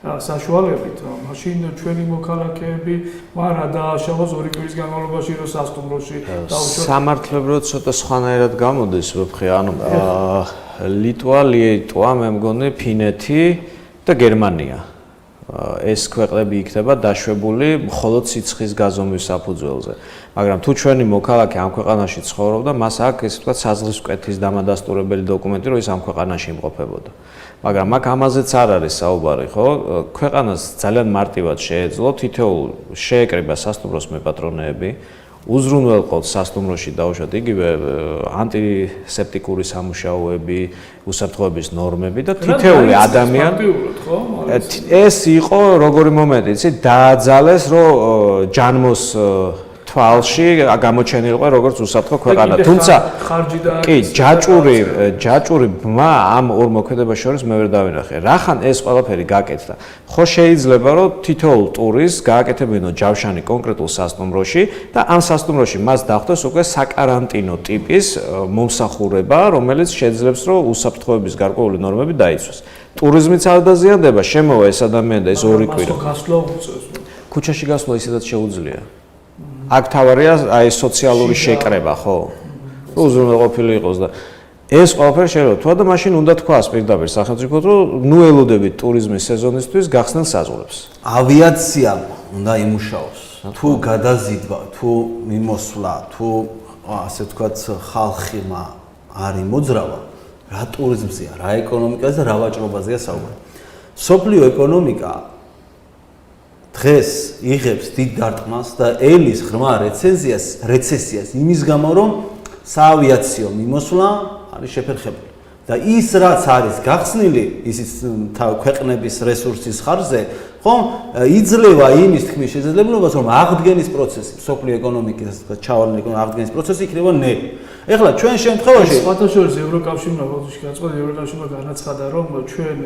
საშუალებით, მაშინ ჩვენი მოქალაქეები მარა დააშავოს 2 კვირის განმავლობაში რო სასტუმროში დაუშვათ სამართლებრივად ცოტა სხვანაირად გამოდის ვეფხი, ანუ ლიტვა, ლიტვა, მე მგონი ფინეთი და გერმანია. ეს ქვეყნები იქნება დაშვებული მხოლოდ სიცხის გაზომვის საფუძველზე. მაგრამ თუ ჩვენი მოქალაქე ამ ქვეყანაში ცხოვრობდა, მას აქვს ესე ვთქვათ საზღვის კვეთის დამადასტურებელი დოკუმენტი, რომ ის ამ ქვეყანაში იმყოფებოდა. მაგრამ აქ ამაზეც არ არის საუბარი, ხო? ქვეყანას ძალიან მარტივად შეეძლო, თითოეულ შეეკრიბა სასტუმროს მეპატრონეები, უზრუნველყოთ სასტუმროში დაუშვათ იგივე ანტისეპტიკური სამუშაოები, უსაფრთხოების ნორმები და თითოეული ადამიანი ეს იყო როგორი მომენტი, იცი, დააძალეს, რომ ჯანმოს თვალში გამოჩენილიყო როგორც უსაფრთხო ქვეყანა. თუმცა კი, ჯაჭური ბმა ამ ორ მოქმედებას შორის მე ვერ დავინახე. რახან ეს ყველაფერი გაკეთდა? ხო შეიძლება რომ თითოეულ ტურისტს გააკეთებინო ჯავშანი კონკრეტულ სასტუმროში და ამ სასტუმროში მას დახვდეს უკვე საკარანტინო ტიპის მომსახურება, რომელიც შეძლებს რომ უსაფრთხოების გარკვეული ნორმები დაიცვას. ტურიზმიც არ დაზიანდება, შემოვა ეს ადამიანი და ეს 2 კვირა. ქუჩაში გასვლა ისედაც შეუძლია. აქ თავარია აი სოციალური შეკრება, ხო? უზრუნველყოფილი იყოს და ეს ყველაფერი შეიძლება თქვა და მაშინ უნდა თქვას პირდაპირ სახელმწიფოდ, რომ ნუ ელოდებით ტურიზმის სეზონისთვის გახსნილ საზღვრებს. ავიაცია უნდა იმუშაოს. თუ გადაზიდვა, თუ მიმოსვლა, თუ ასე ვთქვათ ხალხმა არ იმოძრავა, რა ტურიზმზეა, რა ეკონომიკაზე, რა ვაჭრობაზეა საუბარი. სოფლიო ეკონომიკა დღეს იღებს დიდ დარტყმას და ელის ღრმა რეცესიას იმის გამო, რომ საავიაციო მიმოსვლა არის შეფერხებული. და ის რაც არის გახსნილი ისიც ქვეყნების რესურსის ხარჯზე, ხომ, იძლევა იმის თქმის შესაძლებლობას, რომ აღდგენის პროცესი, სოფლიო ეკონომიკის ჩავარდნილი აღდგენის პროცესი იქნება ნელი. ეხლა ჩვენ შემთხვევაში სხვათა შორის ევროკავშირმა ბოლოში გაწყდა, ევროკავშირმა განაცხადა, რომ ჩვენ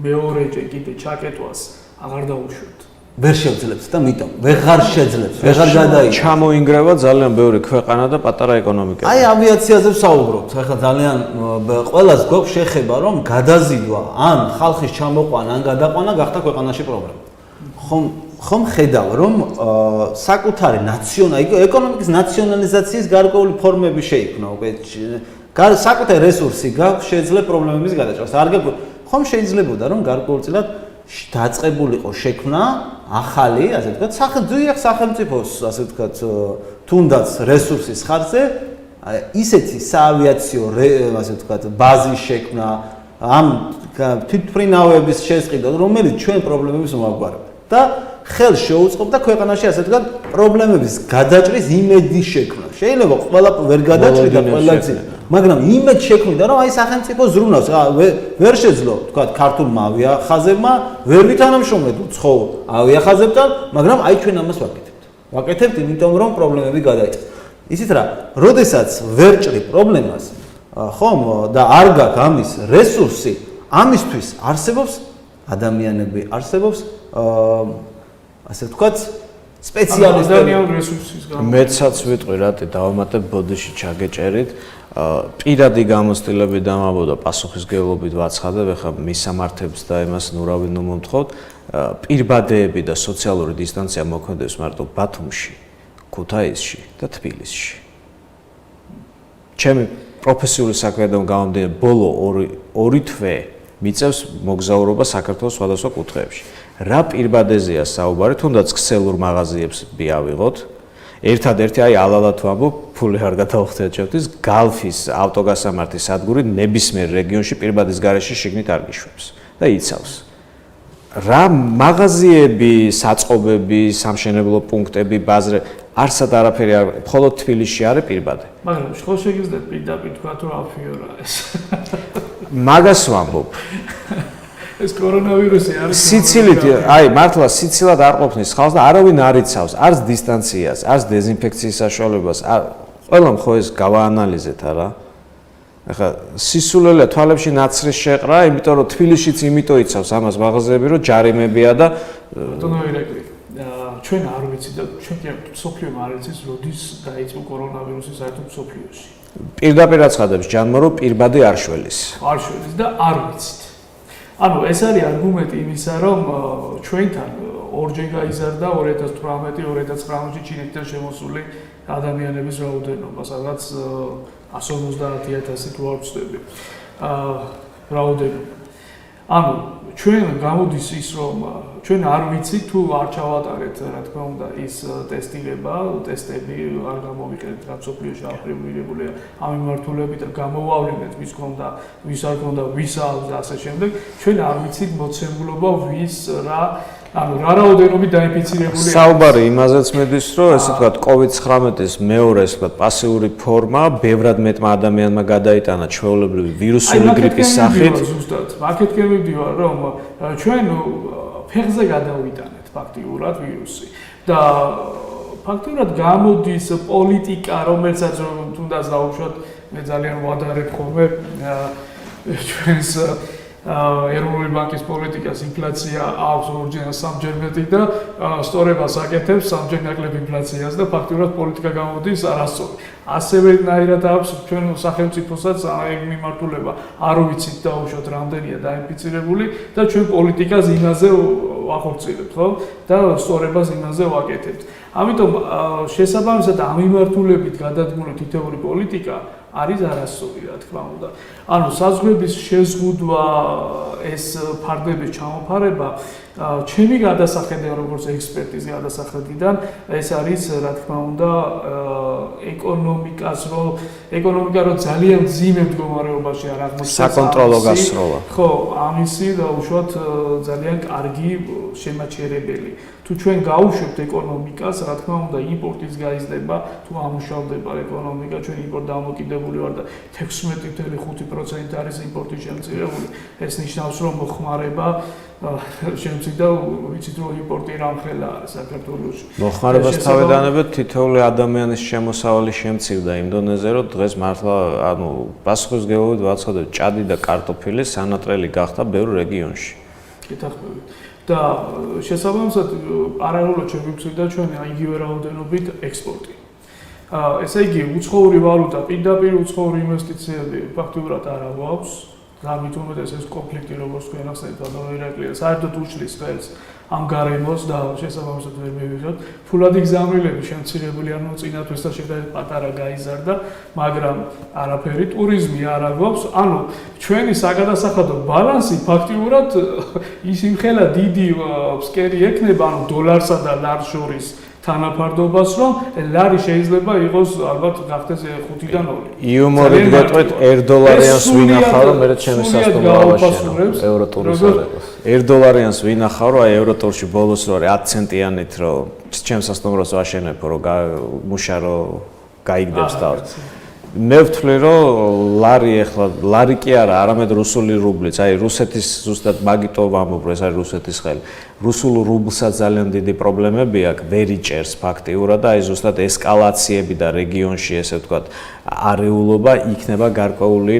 მეორეჯერ კიდე ჩაკეტვას აღარ დაუშვებთ. ვერ შევძლებს და მიტომ ვეღარ შეძლებს, ვეღარ გადაიჭრა. ჩამოინგრევა ძალიან ბევრი ქვეყანა და პატარა ეკონომიკა. აი ავიაციაზე ვსაუბრობთ. ახლა ძალიან ყველას გვაქვს შეხება, რომ გადაზიდვა, ან ხალხის ჩამოყვანა, ან გადაყვანა გახდა ქვეყანაში პრობლემა. ხომ ხედავ, რომ საკუთარი ეკონომიკის ნაციონალიზაციის გარკვეული ფორმები შეიქმნა უკვე. საკუთარი რესურსი გაქვს, შეიძლება პრობლემების გადაჭრას. ხომ შეიძლებოდა, რომ გარკვეულწილად დაწყებულიყო შექმნა ახალი, ასე ვთქვათ, სახელმწიფოს, ასე ვთქვათ, თუნდაც რესურსის ხარჯზე, ისეთი საავიაციო, ასე ვთქვათ, ბაზის შექმნა, ამ თვითმფრინავების შესყიდვა, რომელიც ჩვენ პრობლემებს მოაგვარებდა. და ხელს შეუწყობდა ქვეყანაში, ასე ვთქვათ, პრობლემების გადაჭრის იმედის შექმნა. შეიძლება ყველა ვერ გადაჭრიდა ყველა წინ, მაგრამ იმედ შექმნიდა, რომ აი სახელმწიფო ზრუნავს, ვერ შეძლო, ვთქვათ, ქართულმა ავიახაზებმა ვერ ვითანამშრომლეთ უცხოურ ავიახაზებთან, მაგრამ აი ჩვენ ამას ვაკეთებთ. ვაკეთებთ, იმიტომ რომ პრობლემები გადაიჭრა. ისიც რა, როდესაც ვერ ჭრი პრობლემას, ხომ, და არ გაქვს ამის რესურსი, ამისთვის არსებობს ადამიანები, არსებობს ასე ვთქვათ, სპეციალისტები რესურსის გამო. მეცაც ვიტყვი რატი დავამატებ ბოდიში ჩაგეჭერით. პირადი გამოცდილები დამაბოდა პასუხისგებლობით ვაცხადებ, ეხლა მისამართებს და იმას ნურავი ნუ მომთხოვთ. პირბადეები და სოციალური დისტანცია მოქმედებს მარტო ბათუმში, ქუთაისში და თბილისში. ჩემი პროფესიული საქმედან გამომდინარე, ბოლო ორი თვე მიწევს მოგზაურობა საქართველოს სხვადასხვა კუთხეებში. რა პირბადეზეა საუბარი, თუნდაც ქსელურ მაღაზიებს ავიღოთ. ერთადერთი აი ალალა თუ ამბობ, ფული არ გადავხდეთ ჩემთვის, გალფის ავტოგასამართის სადგური ნებისმიერ რეგიონში პირბადის გარეშე შიგნით არ გიშვებს და იცავს. რა მაღაზიები, საწყობები, სამშენებლო პუნქტები, ბაზრები, არსად არაფერი არ, მხოლოდ თბილისში არის პირბადე. მაგრამ ხო შეგიძლიათ პირდაპირ თქვა, რომ აფიორა ეს. მაგას ვამბობ. ეს კორონავირუსი არის სიცილით, აი, მართლა სიცილად არ ყოფნის ხალხს და არავინ არ იცავს, არც დისტანციას, არც დეზინფექციის საშუალებას. ყველამ ხო ეს გავაანალიზეთ არა? ახლა სისულელე თვალებში ნაცრის შეყრა, იმიტომ რომ თბილისშიც იმიტომ იცავს ამას მაღაზიები, რომ ჯარიმებია და ბატონო ირაკლი, ჩვენ არ ვიცი და ჩვენ კი სოფლიომ არ იცის, როდის დაიწყო კორონავირუსი საერთოდ სოფლიოში. პირდაპირ აცხადებს ჯანმო, რომ პირბადი არ შველის. არ შველის და არ ვიცით. ანუ ეს არის არგუმენტი იმისა, რომ ჩვენთან ორჯერ გაიზარდა 2018-2019 ჩინეთიდან შემოსული ადამიანების რაოდენობა, სადაც 150,000 თუ არ ვცდები. რაოდენობა. ანუ ჩვენ გამოდის ის, რომ ჩვენ არ ვიცით თუ არ ჩავატარეთ, რა თქმა უნდა, ის ტესტები არ გამოვიყენეთ, რაც სოფლიოში აფრინირებულია ამ მიმართულებით და გამოვავლინეთ, ვის ქონდა, ვის არ ქონდა, ვის აქვს და ასე შემდეგ. ჩვენ არ ვიცით მოცემულობა ვის რა ანუ რა რაოდენობით დაინფიცირებული არის. საუბარი იმაზეც მედის, რომ ესე ვთქვათ, COVID-19-ის მეორე, ესე ვთქვათ, პასიური ფორმა ბევრად მეტმა ადამიანმა გადაიტანა ჩვეულებრივი ვირუსული გრიპის სახით. ზუსტად, აქეთკენ მივდივარ, რომ ჩვენ ფეხზე გადავიტანეთ ფაქტიურად ვირუსი და ფაქტიურად გამოდის პოლიტიკა, რომელსაც თუნდაც დაუშვათ, მე ძალიან ვადარებ ხოლმე ჩვენს ეროვნული ბანკის პოლიტიკას ინფლაცია აქვს ორჯერ სამჯერ მეტი და სწორებას აკეთებს სამჯერ ნაკლებ ინფლაციას და ფაქტიურად პოლიტიკა გამოდის არასწორი. ასევენაირად აქვს ჩვენ სახელმწიფოსაც ეგ მიმართულება არ ვიცით დაუშვათ რამდენია დაინფიცირებული და ჩვენ პოლიტიკას იმაზე ვახორციელებთ, ხო? და სწორებას იმაზე ვაკეთებთ. ამიტომ შესაბამისად ამ მიმართულებით გადადგმული თითოეული პოლიტიკა არის არასწორი, რა თქმა უნდა. ანუ საზღვრების შეზღუდვა, ეს ფარდების ჩამოფარება, ჩემი გადასახედიდან, როგორც ექსპერტის გადასახედიდან, ეს არის, რა თქმა უნდა, ეკონომიკა რო ძალიან მძიმე მდგომარეობაში არ აღმოჩნდა. საკონტროლო გასროლა. ხო, ამისი და უშუალოდ ძალიან კარგი შემაჩერებელი. თუ ჩვენ გაუშვებთ ეკონომიკას, რა თქმა უნდა, იმპორტის გაიზრდება, თუ ამუშავდება ეკონომიკა, ჩვენ იმპორტ დამოკიდებული ვარ და 16.5% არის იმპორტი შემცირებული. ეს ნიშნავს, რომ მოხმარება შემცირდა, ვიცით რომ იმპორტი რამხელა არის საქართველოში. მოხმარებას თავედანებად თითოეული ადამიანის შემოსავალი შემცირდა იმ დონეზე, რომ დღეს მართლა, ანუ პასუხისმგებლობით ვაცხადებ, ჭადი და კარტოფილი სანატრელი გახდა ბევრ რეგიონში. კითხავთ. და შესაბამისად პარალელურად შეგვიგვცირდა ჩვენ იგივე რაოდენობით ექსპორტი. ესე იგი, უცხოური ვალუტა, პირდაპირ უცხოური ინვესტიციები ფაქტობრივად არ აქვს. გამით უმეტეს ეს კონფლიქტი, როგორც თქვენ ახსენეთ, ბატონო ირაკლი, საერთოდ უშლის ხელს ამ გარემოს და შესაბამისად ვერ მივიღებთ. ფულადი გზავნილები შემცირებული არ მოწინააღმდეს და შედარებით პატარა გაიზარდა, მაგრამ არაფერი ტურიზმი არ აგვაქვს. ანუ ჩვენი საგადასახადო ბალანსი ფაქტიურად ის იმხელა დიდი ფსკერი ექნება, ანუ დოლარსა და ლარს შორის თანაფარდობას, რომ ლარი შეიძლება იყოს ალბათ გახდეს 5-დან 2. იუმორით გეტყვით $1 ვინახავ, რომ მე ჩემი სასტუმრო ავაშენო ევროტურის არებას. $1 ვინახავ, რომ აი ევროტურში ბოლოს რო არის 10 ცენტიანით, რომ ჩემს სასტუმროს ვაშენებ, რომ მუშა რო გაიგდებს თავს. მე ვთვლი, რომ ლარი კი არა, არამედ რუსული რუბლიც, აი რუსეთის ზუსტად მაგიტო ვამბობ, ეს არის რუსეთის ხელი. რუსულ რუბლსაც ძალიან დიდი პრობლემები აქვს, ვერ იჭერს ფაქტიურად და აი ზუსტად ესკალაციები და რეგიონში ესე ვთქვათ, არეულობა იქნება გარკვეული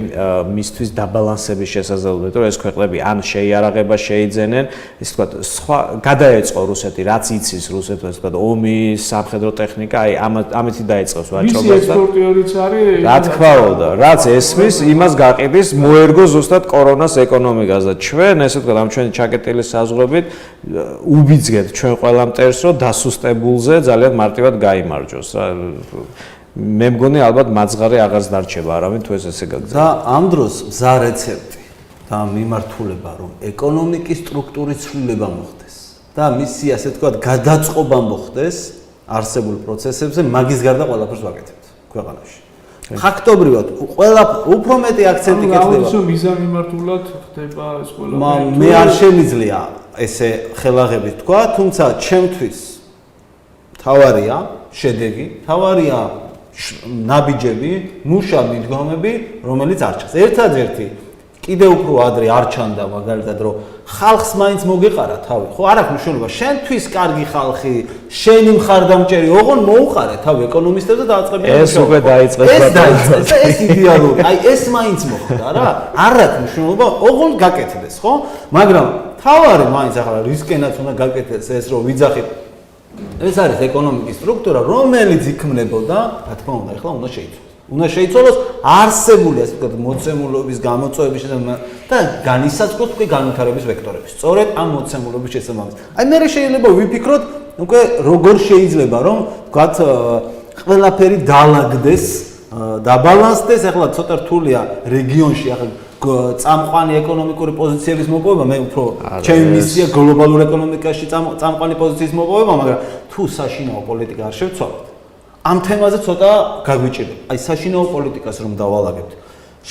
მისთვის დაბალანსების შესაძლებლობით, რომ ეს ქვეყნები ან შეიარაღება შეიძენენ, ესე ვთქვათ, სხვა გადაეწყო რუსეთი, რაც იცის რუსეთს, ესე ვთქვათ, ომი, სამხედრო ტექნიკა, აი ამითი დაიწყოს ვაჭრობას და ექსპორტიორიც არის რა თქმა უნდა, რაც ესმის, იმას გაყიდის, მოერგო ზუსტად კორონას ეკონომიკას და ჩვენ, ესე ვთქვათ, ამ ჩვენი ჩაკეტილი საზღვრებით უბიძგეთ ჩვენ ყველა მტერს, რომ დასუსტებულზე ძალიან მარტივად გაიმარჯოს რა. მე მგონი ალბათ მაძღარი აღარც დარჩება არავინ თუ ეს ესე გაგზავნა. და ამ დროს მზა რეცეპტი და მიმართულება, რომ ეკონომიკის სტრუქტურის ცვლილება მოხდეს და მისი ასე ვთქვათ გადაწყობა მოხდეს არსებულ პროცესებზე, მაგის გარდა ყველაფერს ვაკეთებთ ქვეყანაში. ფაქტობრივად ყველა უფრო მეტი აქცენტი კეთდება. ანუ მიზანმიმართულად ხდება ეს ყველაფერი. მე არ შემიძლია ესე ხელაღებით თქვა, თუმცა ჩემთვის თავარია შედეგი, თავარია ნაბიჯები, მუშა მიდგომები, რომელიც არ ჩანს. ერთადერთი კიდევ უფრო ადრე არ ჩანდა მაგალითად რომ ხალხს მაინც მოგეყარა თავი ხო არ აქვს მნიშვნელობა შენთვის კარგი ხალხი შენი მხარდამჭერი ოღონ მოუყარე თავი ეკონომისტებს და დააწყებინე ეს უკვე დაიწყეს ეს იდეალური აი ეს მაინც მოხდა რა არ აქვს მნიშვნელობა ოღონ გაკეთდეს ხო მაგრამ თავარი მაინც ახლა რისკენაც უნდა გაკეთდეს ეს რომ ვიძახით ეს არის ეკონომიკის სტრუქტურა რომელიც იქმნებოდა რა თქმა უნდა ახლა უნდა შეიცვალოს არსებული ასე ვთქვათ მოცემულობის გამოწვევების შესაბამისად და განისაზღვროს თქვი განვითარების ვექტორები. სწორედ ამ მოცემულობის შესაბამისად. აი მე შეიძლება ვიფიქროთ უკვე როგორ შეიძლება რომ ვთქვათ ყველაფერი დაალაგდეს, დაბალანსდეს, ახლა ცოტა რთულია რეგიონში ახლა წამყვანი ეკონომიკური პოზიციების მოპოვება, მე უფრო ჩემი მისია გლობალურ ეკონომიკაში წამყვანი პოზიციის მოპოვება, მაგრამ თუ საშინაო პოლიტიკა არ შევცვალოთ ამ თემაზე ცოტა გაგვიჭირდება. აი საშინაო პოლიტიკას რომ დავალაგებთ.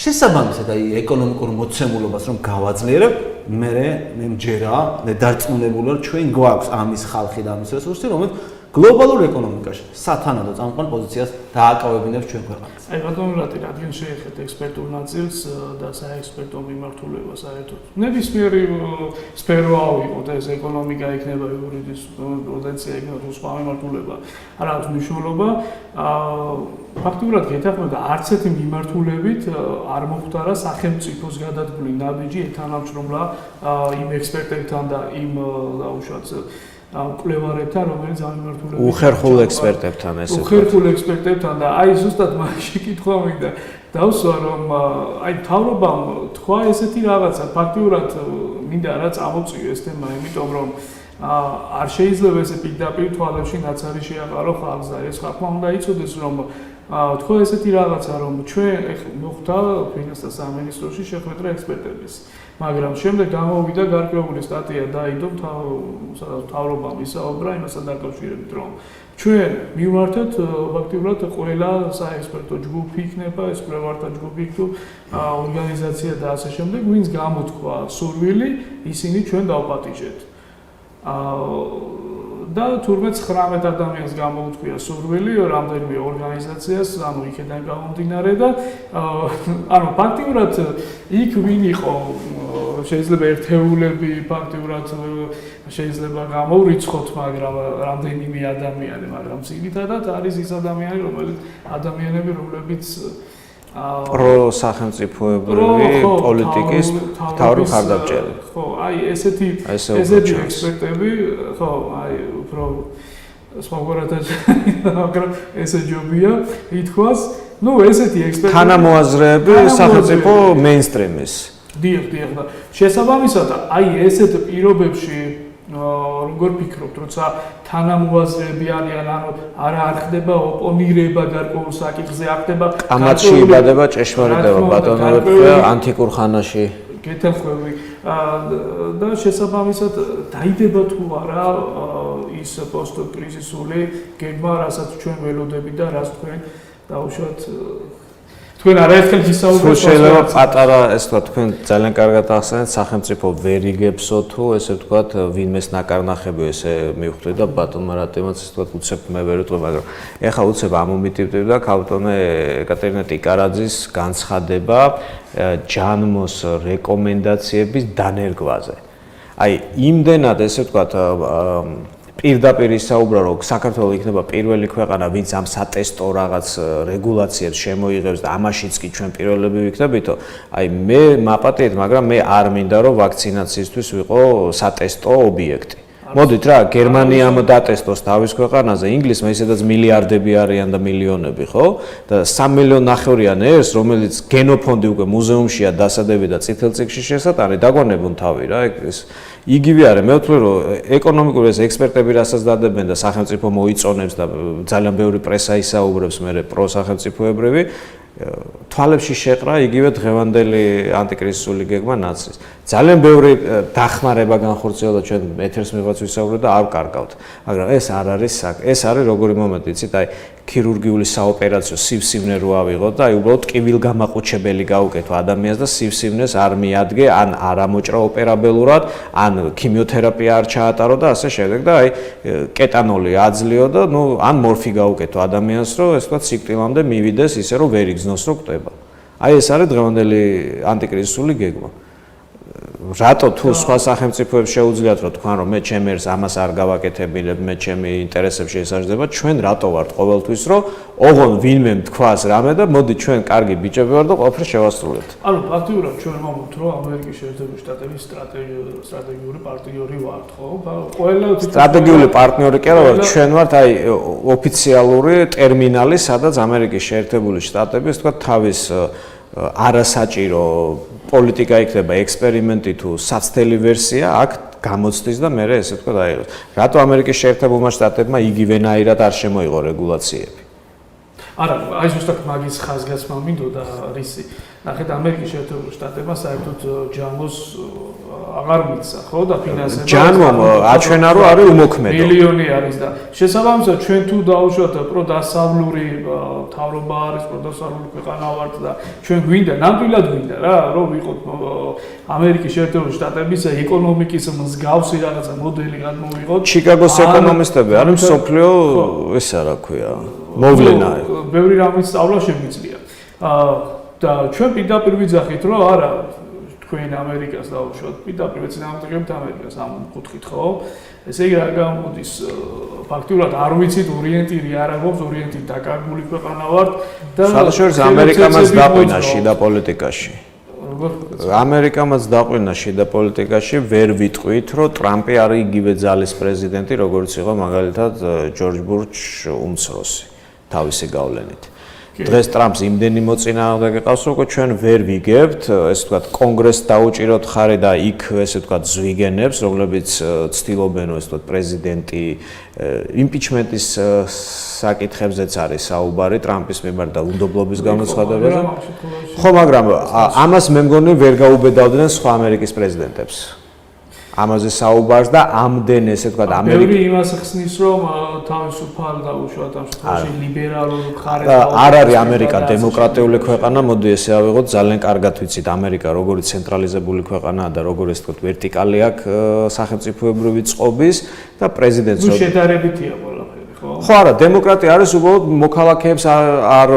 შესაბამისად აი ეკონომიკურ მოცემულობას რომ გავაძლიერებ, მე მჯერა, მე დარწმუნებული ვარ ჩვენ გვაქვს ამის ხალხი და ამის რესურსი, რომელიც გლობალურ ეკონომიკაში სათანადო წამყვან პოზიციას დააკავებინებს ჩვენ ქვეყანას. აი ბატონო რატი რადგან შეეხეთ ექსპერტულ ნაწილს და საექსპერტო მიმართულებას საერთოდ. ნებისმიერი სფერო ავიღოთ ეს ეკონომიკა იქნება იურიდიის პროდუქცია იქნება თუ სხვა მიმართულება. არ აქვს მნიშვნელობა. ფაქტურად გეთანხმება არც ერთი მიმართულებით არ მოხდარა სახელმწიფოს გადადგმული ნაბიჯი თანამშრომლა იმ ექსპერტებთან და იმ დაუშვათ კვლევარებთან, რომელიც ამ მიმართულებით უხერხულ ექსპერტებთან ესე ვთქვათ. უხერხულ ექსპერტებთან და აი ზუსტად მაშინ კითხვა მინდა დავსვა რომ აი თავრობამ თქვა ესეთი რაღაცა ფაქტიურად მინდა რა წამოწიო ეს თემა, იმიტომ რომ არ შეიძლება ესე პირდაპირ თვალებში ნაცარი შეაყარო ხალხს და ეს ხალხმა უნდა იცოდეს რომ თქვა ესეთი რაღაცა რომ ჩვენ მოხდა ფინანსთა სამინისტროში შეხვედრა ექსპერტების მაგრამ შემდეგ გამოვიდა გარკვეული სტატია დაიდო თავრობამ ისაუბრა იმასთან დაკავშირებით რომ ჩვენ მივმართეთ ფაქტიურად ყველა საექსპერტო ჯგუფი იქნება ეს კვლევართა ჯგუფი თუ ორგანიზაცია და ასე შემდეგ ვინც გამოთქვა სურვილი ისინი ჩვენ დავპატიჟეთ და თურმე 19 ადამიანს გამოუწვია სურვილი რამდენიმე ორგანიზაციას, ანუ იქიდან გამომდინარე და ანუ ფაქტიურად იქ ვინ იყო შეიძლება ერთეულები ფაქტიურად შეიძლება გამოვრიცხოთ, მაგრამ რამდენიმე ადამიანი, მაგრამ ძირითადად არის ის ადამიანები, რომლებიც პროსახელმწიფოებრივი პოლიტიკის მთავარი მხარდამჭერი. ხო, აი ესეთი ექსპერტები, ხო, აი უფრო სხვაგვარად მაგრამ ესე ჯობია ითქვას, ну ესეთი ექსპერტები თანამოაზრეები სახელმწიფო მეინსტრიმის. დიახ, და შესაბამისად აი ესეთ პირობებში როგორ ფიქრობთ, როცა თანამოაზრეები არიან, ანუ არ ხდება ოპონირება გარკვეულ საკითხზე, არ ხდება კამათში იბადება ჭეშმარიტება ბატონოები ანტიკურ ხანაში. გეთანხმები და შესაბამისად დაიდება თუ არა ის პოსტკრიზისული გეგმა, რასაც ჩვენ ველოდებით და რაც თქვენ დაუშვათ თქვენ არაერთხელ გისაუბრეთ შეიძლება პატარა ეს თქვა თქვენ ძალიან კარგად ახსენეთ სახელმწიფო ვერ იგებსო თუ ესე ვთქვათ ვინმეს ნაკარნახები ესე მივხვდით და ბატონმა რატომაც ესე ვთქვათ უცებ მე ვერ ვიტყვი მაგრამ ეხლა უცებ ამომიტივდება და ქალბატონე ეკატერინე ტიკარაძის განცხადება ჯანმოს რეკომენდაციების დანერგვაზე აი იმდენად ესე ვთქვათ პირდაპირ ისაუბრა რომ საქართველოს იქნება პირველი ქვეყანა ვინც ამ სატესტო რაღაც რეგულაციებს შემოიღებს და ამაშიც კი ჩვენ პირველები ვიქნებითო აი მე მაპატიეთ მაგრამ მე არ მინდა რომ ვაქცინაციისთვის ვიყო სატესტო ობიექტი მოდით რა გერმანიამ დატესტოს თავის ქვეყანაზე ინგლისმა ისედაც მილიარდები არიან და მილიონები ხო და 3 მილიონ ნახევრიან ერს რომელიც გენოფონდი უკვე მუზეუმშია დასადები და წითელ წიგნში შესატანი დაგვანებონ თავი რა ეს იგივე არის მე ვთვლი რომ ეკონომიკური ეს ექსპერტები რასაც დადებენ და სახელმწიფო მოიწონებს და ძალიან ბევრი პრესა ისაუბრებს მე პროსახელმწიფოებრივი თვალებში შეყრა იგივე დღევანდელი ანტიკრიზისული გეგმა ნაცრის ძალიან ბევრი დახმარება განხორციელდა ჩვენ ეთერს მიღაც ვისაუბრეთ და არ კარგავთ მაგრამ ეს არ არის ეს არის როგორი მომენტი იცით აი ქირურგიული საოპერაციო სივსივნე რო ავიღოთ და აი უბრალოდ ტკივილგამაყუჩებელი გაუკეთო ადამიანს და სივსივნეს არ მიადგე ან არ ამოჭრა ოპერაბელურად ან ქიმიოთერაპია არ ჩაატარო და ასე შემდეგ და აი კეტანოლი აძლიო და ნუ ან მორფი გაუკეთო ადამიანს რომ ეს თქვა სიკვდილამდე მივიდეს ისე რომ ვერ იგზნოს რომ კვდება აი ეს არის დღევანდელი ანტიკრიზისული გეგმა. რატო თუ სხვა სახელმწიფოებს შეუძლიათ რომ თქვან რომ მე ჩემ ერს ამას არ გავაკეთებინებ, მე ჩემი ინტერესებს შეესაჯდება, ჩვენ რატო ვართ ყოველთვის რომ ოღონ ვინმე თქვას რამე და მოდი ჩვენ კარგი ბიჭები ვარ და ყველაფერს შევასრულებთ. ანუ ფაქტიურად ჩვენ მომობთ რომ ამერიკის შეერთებული შტატების სტრატეგიული პარტნიორი ვართ, ხო? ყველა სტრატეგიული პარტნიორი კი არა ვართ, ჩვენ ვართ აი ოფიციალური ტერმინალი, სადაც ამერიკის შეერთებული შტატები, ასე ვთქვათ, თავის არასაჭირო პოლიტიკა იქნება ექსპერიმენტი თუ საცდელი ვერსია აქ გამოცდის და მე ესე ვთქვათ აიღოს. რატო ამერიკის შეერთებულმა შტატებმა იგივენაირად არ შემოიღო რეგულაციები? არა, აი ზუსტად მაგის ხაზგასმა მინდოდა რისი. ნახეთ, ამერიკის შეერთებული შტატებმა საერთოდ ჯანმოს აღარ მიცა, ხო და ფინანსება ჯანმომ აჩვენა რომ არის უმოქმედო. მილიონი არის და შესაბამისად ჩვენ თუ დავუშვათ პროდასავლური თავრობა არის, პროდასავლური ქვეყანა ვართ და ჩვენ გვინდა, ნამდვილად გვინდა რა, რომ ვიყოთ ამერიკის შეერთებული შტატების ეკონომიკის მსგავსი რაღაცა მოდელი გადმოვიღოთ. ჩიკაგოს ეკონომისტები არის მსოფლიო ესა რა ქვია, მოვლენა. ბევრი რამის სწავლა შეგვიძლია. და ჩვენ პირდაპირ ვიძახით რომ არა თქვენ ამერიკას დავუშვათ პირდაპირ ეცინამატებთ ამერიკას ამ კუთხით ხო ესე იგი რა გამოდის ფაქტურად არ ვიცით ორიენტირი არ აქვს ორიენტირი დაკარგული ქვეყანა ვართ და საერთოდ ამერიკამაც დაყვინა შიდა პოლიტიკაში ამერიკამაც დაყვინა შიდა პოლიტიკაში ვერ ვიტყვით რომ ტრამპი არის იგივე ძალის პრეზიდენტი როგორც იყო მაგალითად ჯორჯ ბუში უმცროსი თავისი გავლენით დღეს ტრამპს იმდენი მოწინააღმდეგე ყავს, რომ ჩვენ ვერ ვიგებთ, ესე ვთქვათ, კონგრესს დაუჭიროთ ხარი და იქ ესე ვთქვათ, ზვიგენებს, რომლებიც ცდილობენ, ესე ვთქვათ, პრეზიდენტი იმპიჩმენტის საკითხებზეც არის საუბარი ტრამპის მიმართ და უნდობლობის გამოცხადებაზე. ხო, მაგრამ ამას მე მგონი ვერ გაუბედავდნენ სხვა ამერიკის პრეზიდენტებს. ამაზე საუბარს და ამდენ ესე ვთქვათ ამერიკა იმას ხსნის რომ თავისუფალ და უშუალოდ ამ შემთხვევაში ლიბერალურ მხარეს არ არის ამერიკა დემოკრატიული ქვეყანა მოდი ესე ავიღოთ ძალიან კარგად ვიცით ამერიკა როგორი ცენტრალიზებული ქვეყანაა და როგორი ესე ვთქვათ ვერტიკალი აქვს სახელმწიფოებრივი წყობის და პრეზიდენტს შედარებითია ყველაფერი ხო არა დემოკრატია არის უბრალოდ მოქალაქეებს არ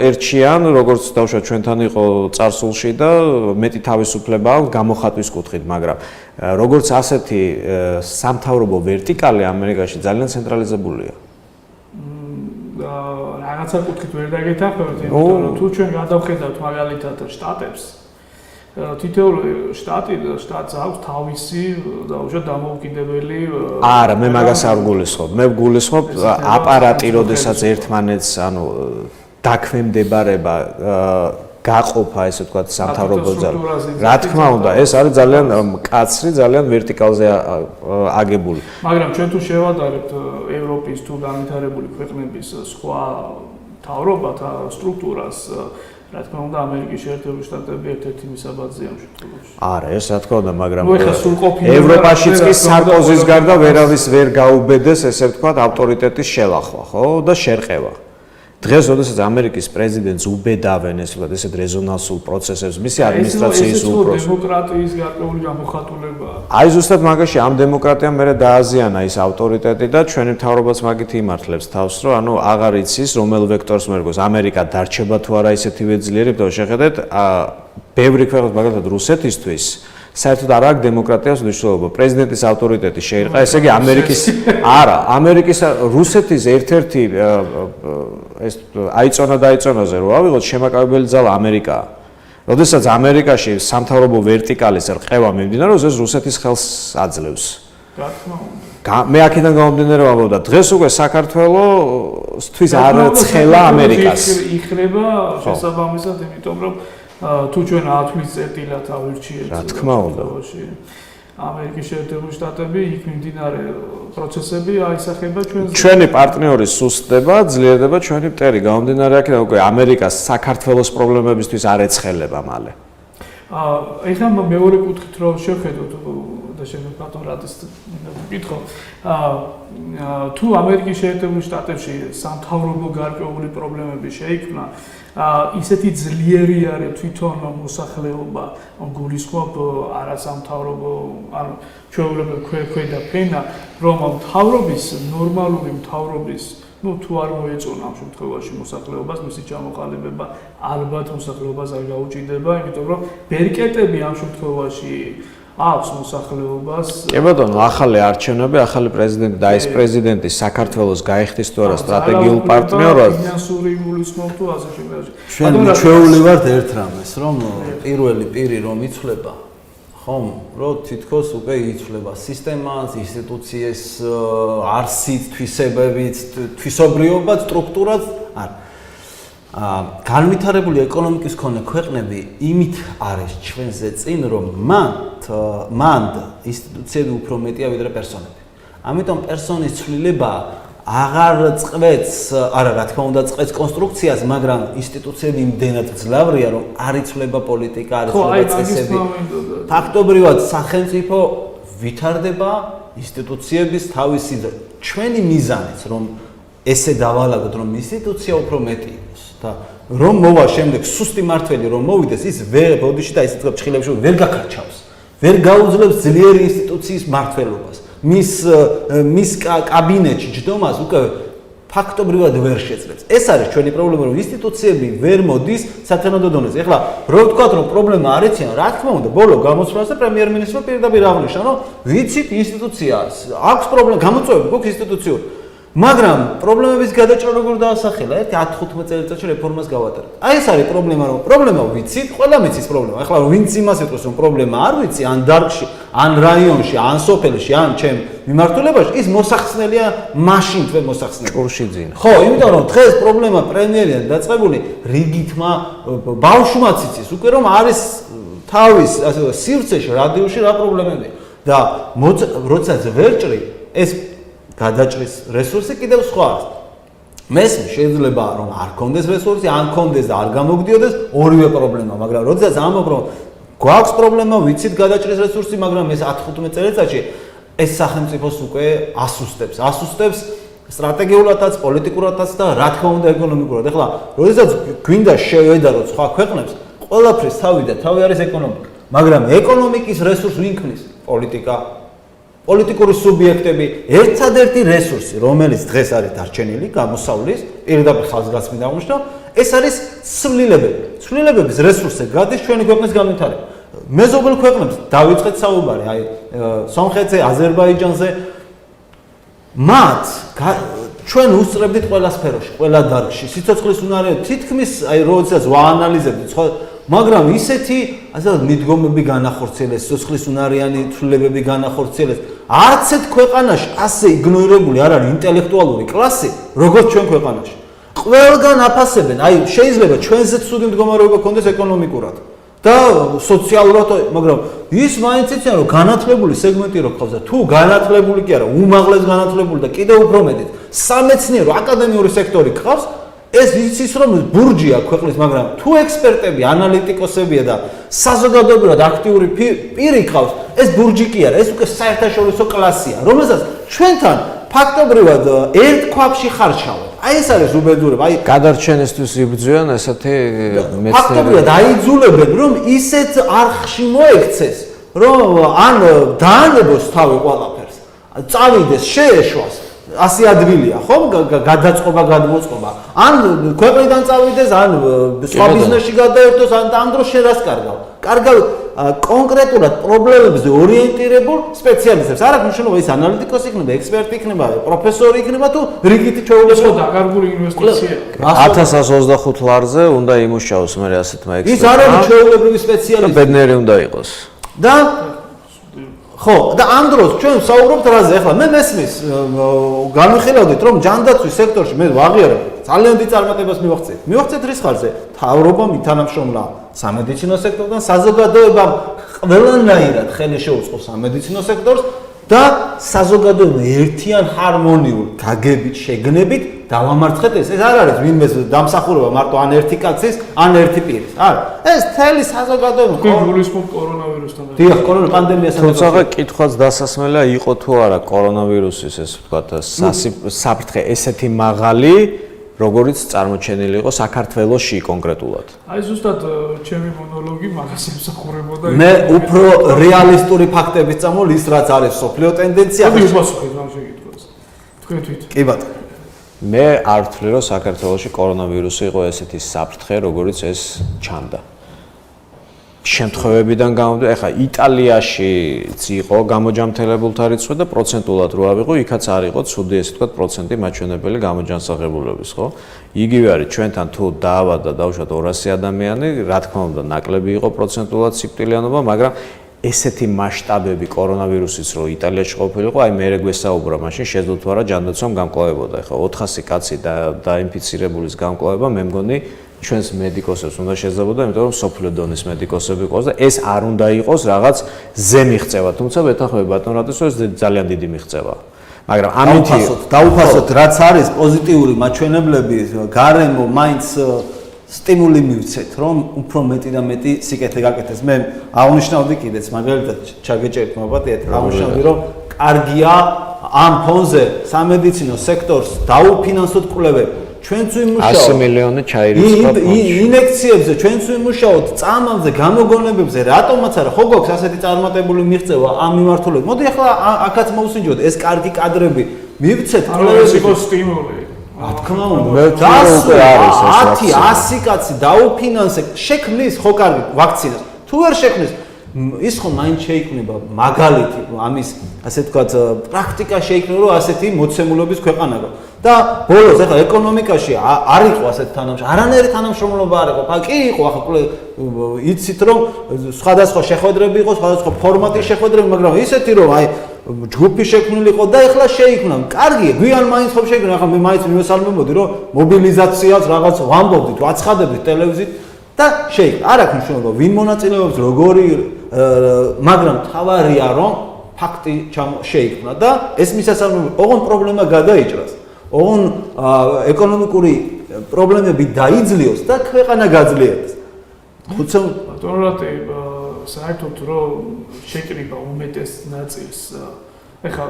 ერჩიან როგორც დავუშვათ ჩვენთან იყო წარსულში და მეტი თავისუფლება აქვს გამოხატვის კუთხით მაგრამ როგორც ასეთი სამთავრობო ვერტიკალი ამერიკაში ძალიან ცენტრალიზებულია რაღაცა კუთხით ვერ დაგეთახმებით იმიტომ რომ თუ ჩვენ გადავხედავთ მაგალითად შტატებს თითოეული შტატს აქვს თავისი დაუშვათ დამოუკიდებელი არა მე მაგას არ გულისხმობ მე გულისხმობ აპარატი როდესაც ერთმანეთს ანუ დაქვემდებარება გაყოფა ესე ვთქვათ სამთავრობო ძალა რა თქმა უნდა ეს არის ძალიან მკაცრი ძალიან ვერტიკალზე აგებული მაგრამ ჩვენ თუ შევადარებთ ევროპის თუ განვითარებული ქვეყნების სხვა მთავრობათა სტრუქტურას რა თქმა უნდა ამერიკის შეერთებული შტატები ერთ-ერთი მისაბაძია ამ შემთხვევაში. არა, ეს რა თქმა უნდა, მაგრამ ევროპაშიც კი სარკოზის გარდა ვერავის ვერ გაუბედეს, ესე ვთქვათ, ავტორიტეტის შელახვა, ხო? და შერყევა. დღეს, როდესაც ამერიკის პრეზიდენტს უბედავენ, ესე ვთქვათ, ესეთ რეზონანსულ პროცესებს, მისი ადმინისტრაციის უპროს. დემოკრატიის გარკვეული გამოხატულებაა. აი ზუსტად მაგაში ამ დემოკრატიამ მერე დააზიანა ის ავტორიტეტი და ჩვენი მთავრობაც მაგით იმართლებს თავს, რომ ანუ აღარ იცის რომელ ვექტორს მერგოს ამერიკა დარჩება თუ არა ისეთივე ძლიერი, და შეხედეთ, ბევრი ქვეყნის მაგალითად რუსეთისთვის საერთოდ არ აქვს დემოკრატიას მნიშვნელობა. პრეზიდენტის ავტორიტეტი შეირყა, ესე იგი ამერიკის არა, ამერიკის რუსეთის ერთ-ერთი ეს აიწონაზე რო ავიღოთ შემაკავებელი ძალა ამერიკაა. როდესაც ამერიკაში სამთავრობო ვერტიკალის რყევა მიმდინარეობს, ეს რუსეთის ხელს აძლევს. რა თქმა უნდა. მე აქედან გამომდინარე ვამბობ და დღეს უკვე საქართველოსთვის არ ცხელა ამერიკას. იხრება შესაბამისად, იმიტომ რომ თუ ჩვენ 10 წლის წერტილად ავირჩიეთ რა თქმა უნდა ამერიკის შეერთებული შტატები იქ მიმდინარე პროცესები აისახება ჩვენი პარტნიორის სუსტდება ძლიერდება ჩვენი მტერი გამომდინარე აქედან უკვე ამერიკას საქართველოს პრობლემებისთვის არ ეცხელება მალე ეხლა მეორე კუთხით რომ შევხედოთ და შევხედოთ ბატონ რატის ვკითხო თუ ამერიკის შეერთებული შტატებში სამთავრობო გარკვეული პრობლემები შეიქმნა ისეთი ძლიერი არის თვითონ მოსახლეობა გულისხმობ არასამთავრობო ანუ ჩვეულებრივ ქვედა ფენა რომ მთავრობის ნორმალური მთავრობის ну თუ არ მოეწონა ამ შემთხვევაში მოსახლეობას მისი ჩამოყალიბება ალბათ მოსახლეობას არ გაუჭირდება, იმიტომ რომ ბერკეტები ამ შემთხვევაში აქვს მოსახლეობას. კი ბატონო, ახალი არჩევნები, ახალი პრეზიდენტი და ეს პრეზიდენტი საქართველოს გაიხდის თუ არა სტრატეგიულ პარტნიორად. ფინანსური გულისხმობ თუ ასე შემდგომში. ჩვენ მიჩვეული ვართ ერთ რამეს, რომ პირველი პირი რომ იცვლება, ხომ, რომ თითქოს უკვე იცვლება სისტემას, ინსტიტუციების არსით, თვისებებით, თვისობრიობა, სტრუქტურაც არ. განვითარებული ეკონომიკის მქონე ქვეყნები იმით არის ჩვენზე წინ, რომ მან ინსტიტუციები უფრო მეტია ვიდრე პერსონები. ამიტომ პერსონის ცვლილება აღარ წყვეტს, არა რა თქმა უნდა წყვეტს კონსტრუქციას, მაგრამ ინსტიტუციები იმდენად ძლავრია, რომ არ იცვლება პოლიტიკა, არ იცვლება წესები. ფაქტობრივად სახელმწიფო ვითარდება ინსტიტუციების თავისი ჩვენი მიზანიც, რომ ესე დავალაგოთ, რომ ინსტიტუცია უფრო მეტი იყოს და რომ მოვა შემდეგ სუსტი მართველი რომ მოვიდეს, ის ვერ ბოდიში და ისეთ ფრთხილებში ვერ გაქარჩავს. ვერ გაუძლებს ძლიერი ინსტიტუციის მმართველობას. მის კაბინეტში ჯდომას უკვე ფაქტობრივად ვერ შეძლებს. ეს არის ჩვენი პრობლემა, რომ ინსტიტუციები ვერ მოდის სათანადო დონეზე. ეხლა რო ვთქვათ, რომ პრობლემა არ იციან, რა თქმა უნდა, ბოლო გამოსვლაზე პრემიერ-მინისტრმა პირდაპირ აღნიშნა, რომ ვიცით ინსტიტუციას, აქვს პრობლემა, გამოწვევები გვაქვს ინსტიტუციურ. მაგრამ პრობლემების გადაჭრა როგორ დაასახელა? 10-15 წელიწადში რეფორმას გავატარეთ. აი ეს არის პრობლემა, რომ პრობლემა ვიცით, ყველა მიცის პრობლემა. ეხლა ვინც იმას იტყვის, რომ პრობლემა არ ვიცი, ან დარგში, ან რაიონში, ან სოფელში, ან ჩემ მიმართულებაში, ის მოსახსნელია მაშინ თქვენ მოსახსნელი. ჭურში ძინა. ხო, იმიტომ რომ დღეს პრობლემა პრემიერია დაწყებული რიგითმა ბავშვმაც იცის, უკვე რომ არის თავის ასე ვთქვათ, სივრცეში, რადიუსში რა პრობლემებია. და როდესაც ვერ ჭრი, ეს გადაჭრის რესურსი კიდევ სხვა არის. მესმის შეიძლება რომ არ კონდეს რესურსი, ან კონდეს და არ გამოგდიოდეს, ორივე პრობლემა, მაგრამ როდესაც ამბობ რომ გვაქვს პრობლემა, ვიცით გადაჭრის რესურსი, მაგრამ ეს 10-15 წელიწადში ეს სახელმწიფოს უკვე ასუსტებს სტრატეგიულადაც, პოლიტიკურადაც და რა თქმა უნდა ეკონომიკურად. ეხლა როდესაც გვინდა შევედაროთ სხვა ქვეყნებს, ყველაფრის თავი არის ეკონომიკა, მაგრამ ეკონომიკის რესურს ვინ ქმნის? პოლიტიკა. პოლიტიკური სუბიექტები, ერთადერთი რესურსი, რომელიც დღეს არის დარჩენილი, გამოსავლის, პირდაპირ ხალხსგაცმით აღნიშნავ, ეს არის ცვლილებები. ცვლილებების რესურსზე გადის ჩვენი ქვეყნის განვითარება. მეზობელ ქვეყნებს დავიწყეთ საუბარი, აი სომხეთზე, აზერბაიჯანზე, მათ ჩვენ უსწრებდით ყველა სფეროში, ყველა დარგში, სიცოცხლის უნარები, თითქმის აი როდესაც ვაანალიზებდით სხვა მაგრამ ისეთი ასე მიდგომები განახორციელეს, სიცოცხლის უნარიანი ცვლილებები განახორციელეს. არც ერთ ქვეყანაში ასე იგნორირებული არ არის ინტელექტუალური კლასი, როგორც ჩვენ ქვეყანაში. ყველგან აფასებენ, აი შეიძლება ჩვენზე ცუდი მდგომარეობა ქონდეს ეკონომიკურად და სოციალურად, მაგრამ ის მაინც იციან, რომ განათლებული სეგმენტი რო ყავს და თუ განათლებული კი არა, უმაღლეს განათლებული და კიდევ უფრო მეტი სამეცნიერო აკადემიური სექტორი ყავს, ეს იცის რომ ბურჯია ქვეყნის, მაგრამ თუ ექსპერტები, ანალიტიკოსებია და საზოგადოებრივად აქტიური პირი ყავს, ეს ბურჯი კი არა, ეს უკვე საერთაშორისო კლასია, რომელსაც ჩვენთან ფაქტობრივად ერთ ქვაბში ხარჩავთ. აი ეს არის უბედურება, აი გადარჩენისთვის იბრძვიან ესეთი მეცნიერები. ფაქტობრივად აიძულებენ რომ ისეთ არხში მოექცეს, რომ ან დაანებოს თავი ყველაფერს, წავიდეს, შეეშვას. ასე ადვილია, ხო? გადაწყობა, გადმოწყობა. ან ქვეყნიდან წავიდეს, ან სხვა ბიზნესში გადაერთოს, ან ამ დროს შენ რას კარგავ? კარგავ კონკრეტულად პრობლემებზე ორიენტირებულ სპეციალისტებს. არ აქვს მნიშვნელობა ის ანალიტიკოსი იქნება, ექსპერტი იქნება, პროფესორი იქნება თუ რიგითი ჩვეულებრივი ხო დაკარგული ინვესტიცია. 1125 ლარზე უნდა იმუშაოს მე ასეთმა ექსპერტმა. ის არ არის ჩვეულებრივი სპეციალისტი. ბედნიერი უნდა იყოს. და ხო, და ამ დროს ჩვენ საუბრობთ რაზე? ახლა მე მესმის განვიხილავდით რომ ჯანდაცვის სექტორში მე ვაღიარებ ძალიან დიდ წარმატებას მივაღწევ. მივაღწევ რის ხარჯზე? მთავრობამ ითანამშრომლა სამედიცინო სექტორთან, საზოგადოებამ ყველანაირად ხელი შეუწყო სამედიცინო სექტორს და საზოგადოება ერთიან ჰარმონიულ გაგებით, შეგნებით დავამარცხეთ ეს. ეს არ არის ვინმეს დამსახურება მარტო ან ერთი კაცის, ან ერთი პირის. არა. ეს თელი საზოგადოება გულისხმობ კორონავირუსთან. დიახ, კორონა პანდემიასთან. თუმცა კითხვაც დასასმელია იყო თუ არა კორონავირუსის ეს ვთქვათ საფრთხე ესეთი მაღალი, როგორიც წარმოჩენილი იყო საქართველოში კონკრეტულად. აი ზუსტად ჩემი მონოლოგი მაგას ემსახურებოდა. მე უფრო რეალისტური ფაქტებით წამოვლ ის რაც არის სოფლიო ტენდენცია. მე უპასუხებ ამ შეკითხვას. თქვენ თვით. კი ბატონო. მე არ ვთვლი, რომ საქართველოში კორონავირუსი იყო ესეთი საფრთხე, როგორიც ეს ჩანდა. შემთხვევებიდან გამომდინარე, ეხლა იტალიაშიც იყო გამოჯანმრთელებულთა რიცხვი და პროცენტულად რო ავიღო, იქაც არ იყო ცუდი ესე ვთქვათ პროცენტი მაჩვენებელი გამოჯანსაღებულების, ხო? იგივე არის ჩვენთან თუ დაავადდა დაუშვათ 200 ადამიანი, რა თქმა უნდა, ნაკლები იყო პროცენტულად სიკვდილიანობა, მაგრამ ესეთი მასშტაბები კორონავირუსის რო იტალიაში ყოფილიყო, აი მე რეგვესაუბრა, მაშინ შეძლო თუ არა ჯანდაცვამ გამკლავებოდა. ეხლა 400 კაცი დაინფიცირებულის გამკლავება, მე მგონი ჩვენს მედიკოსებს უნდა შეძლებოდა, იმიტომ რომ სოფლიო დონის მედიკოსები ყავს და ეს არ უნდა იყოს რაღაც ზემიღწევა, თუმცა ვეთანხმები ბატონ რატოსო ეს ძალიან დიდი მიღწევაა. მაგრამ ამითი დაუფასოთ, რაც არის პოზიტიური მაჩვენებლები, გარემო მაინც სტიმული მივცეთ, რომ უფრო მეტი და მეტი სიკეთე გაკეთდეს. მე აღნიშნავდი კიდეც, მაგალითად ჩაგეჭერთ მოგპატიეთ, აღნიშნავდი, რომ კარგია ამ ფონზე სამედიცინო სექტორს დაუფინანსოთ კვლევები. ჩვენც ვიმუშაოთ 100 მილიონი ჩაირიცხა ინექციებზე, ჩვენც ვიმუშაოთ წამალზე, გამოგონებებზე, რატომაც არა, ხო გვაქვს ასეთი წარმატებული მიღწევა ამ მიმართულებით. მოდი ახლა აქაც მოვსინჯოთ, ეს კარგი კადრები მივცეთ კვლევებს იყოს სტიმული. რა თქმა უნდა, მე უკვე არის ეს 10-100 კაცი დაუფინანსე, შექმნის ხო კარგი ვაქცინას. თუ ვერ შექმნის, ის ხო მაინც შეიქმნება მაგალითი, ამის ასე ვთქვათ, პრაქტიკა შეიქმნება, რომ ასეთი მოცემულობის ქვეყანა გქონდეს. და ბოლოს ახლა ეკონომიკაში არ იყო ასეთ თანამშრომლობა, არანაირი თანამშრომლობა არ იყო. კი იყო, ახლა იცით რომ სხვადასხვა შეხვედრები იყო, სხვადასხვა ფორმატის შეხვედრები, მაგრამ ისეთი რომ აი ჯგუფი შექმნილი იყო და ახლა შეიქმნა. კარგია, გვიან მაინც ხომ შეიქმნა, ახლა მე მაინც მივესალმებოდი რომ მობილიზაციას რაღაც ვამბობდით, ვაცხადებდით ტელევიზიით და შეიქმნა. არ აქვს მნიშვნელობა, ვინ მონაწილეობს, როგორი, მაგრამ თავარია რომ ფაქტი შეიქმნა და ეს მისასალმებელი, ოღონდ პრობლემა გადაიჭრას. ოღონ ეკონომიკური პრობლემები დაიძლიოს და ქვეყანა გაძლიერდეს. ხუცე ბატონრატე საერთოდ რომ შეკრიბა უმეტეს ნაწილს ეხლა